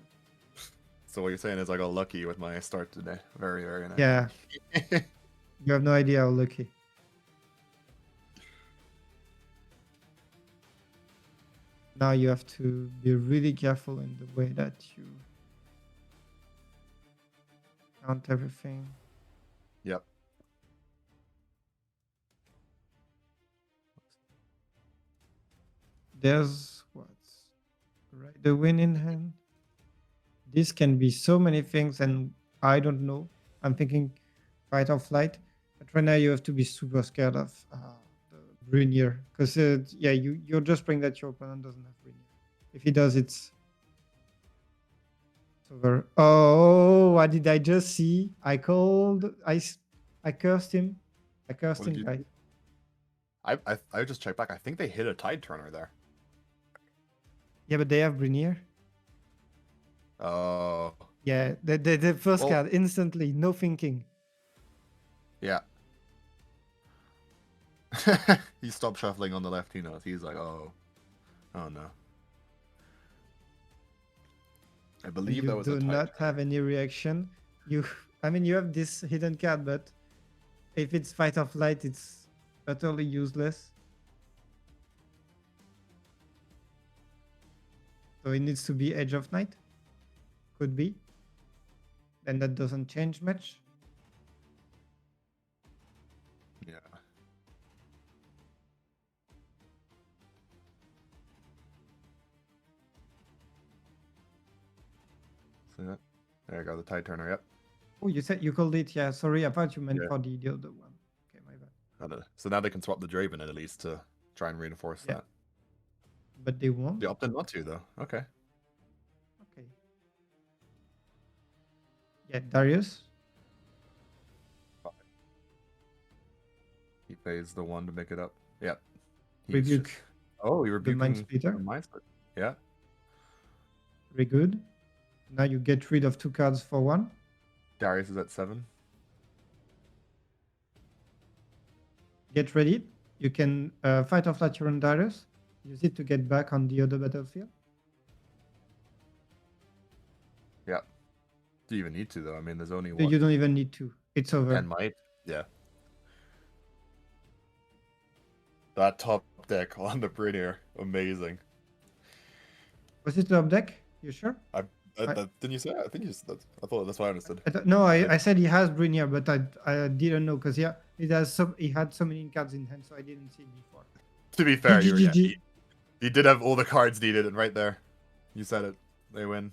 So what you're saying is I got lucky with my start today. Very, very nice. Yeah, you have no idea how lucky. Now you have to be really careful in the way that you count everything. Yep. There's what's right the win in hand. This can be so many things, and I don't know. I'm thinking fight or flight, but right now you have to be super scared of the Brunier, because yeah, you're just praying that your opponent doesn't have Brunier. If he does, it's over. Oh, what did I just see? I cursed him. I cursed What did him, you guys. do? I just checked back. I think they hit a Tide Turner there. Yeah, but they have Brunier. Oh. Yeah, the first Well- card instantly, no thinking. Yeah. He stopped shuffling on the left, he knows. He's like, oh. Oh no. I believe You that was a do Tide not Turner. have any reaction. I mean, you have this hidden card, but if it's fight or flight, it's utterly useless. So it needs to be Edge of Night. Could be. Then that doesn't change much. Yeah. See that? There you go, the Tide Turner. Yep. Oh, you said you called it. Yeah, sorry. I thought you meant Yeah. for the other one. Okay, my bad. So now they can swap the Draven in at least to try and reinforce Yeah. that. But they won't. They opted not to though. Okay. Okay. Yeah, Darius. He pays the 1 to make it up. Yep. He's Rebuke. just- Oh, he rebuking Mind Splitter. the Mind Splitter. Yeah. Very good. Now you get rid of 2 cards for 1. Darius is at 7. Get ready. You can fight off that turn Darius. Use it to get back on the other battlefield. Yeah. Do you even need to though? I mean, there's only You what, don't even need to. It's over. 10 might. Yeah. That top deck on the Brinier, amazing. Was it the up deck? You sure? Didn't you say? I think I thought that's what I understood. No, I said he has Brinier, but I didn't know because he had so many cards in hand, so I didn't see it before. To be fair, GG. he did have all the cards needed, and right there, you said it. They win.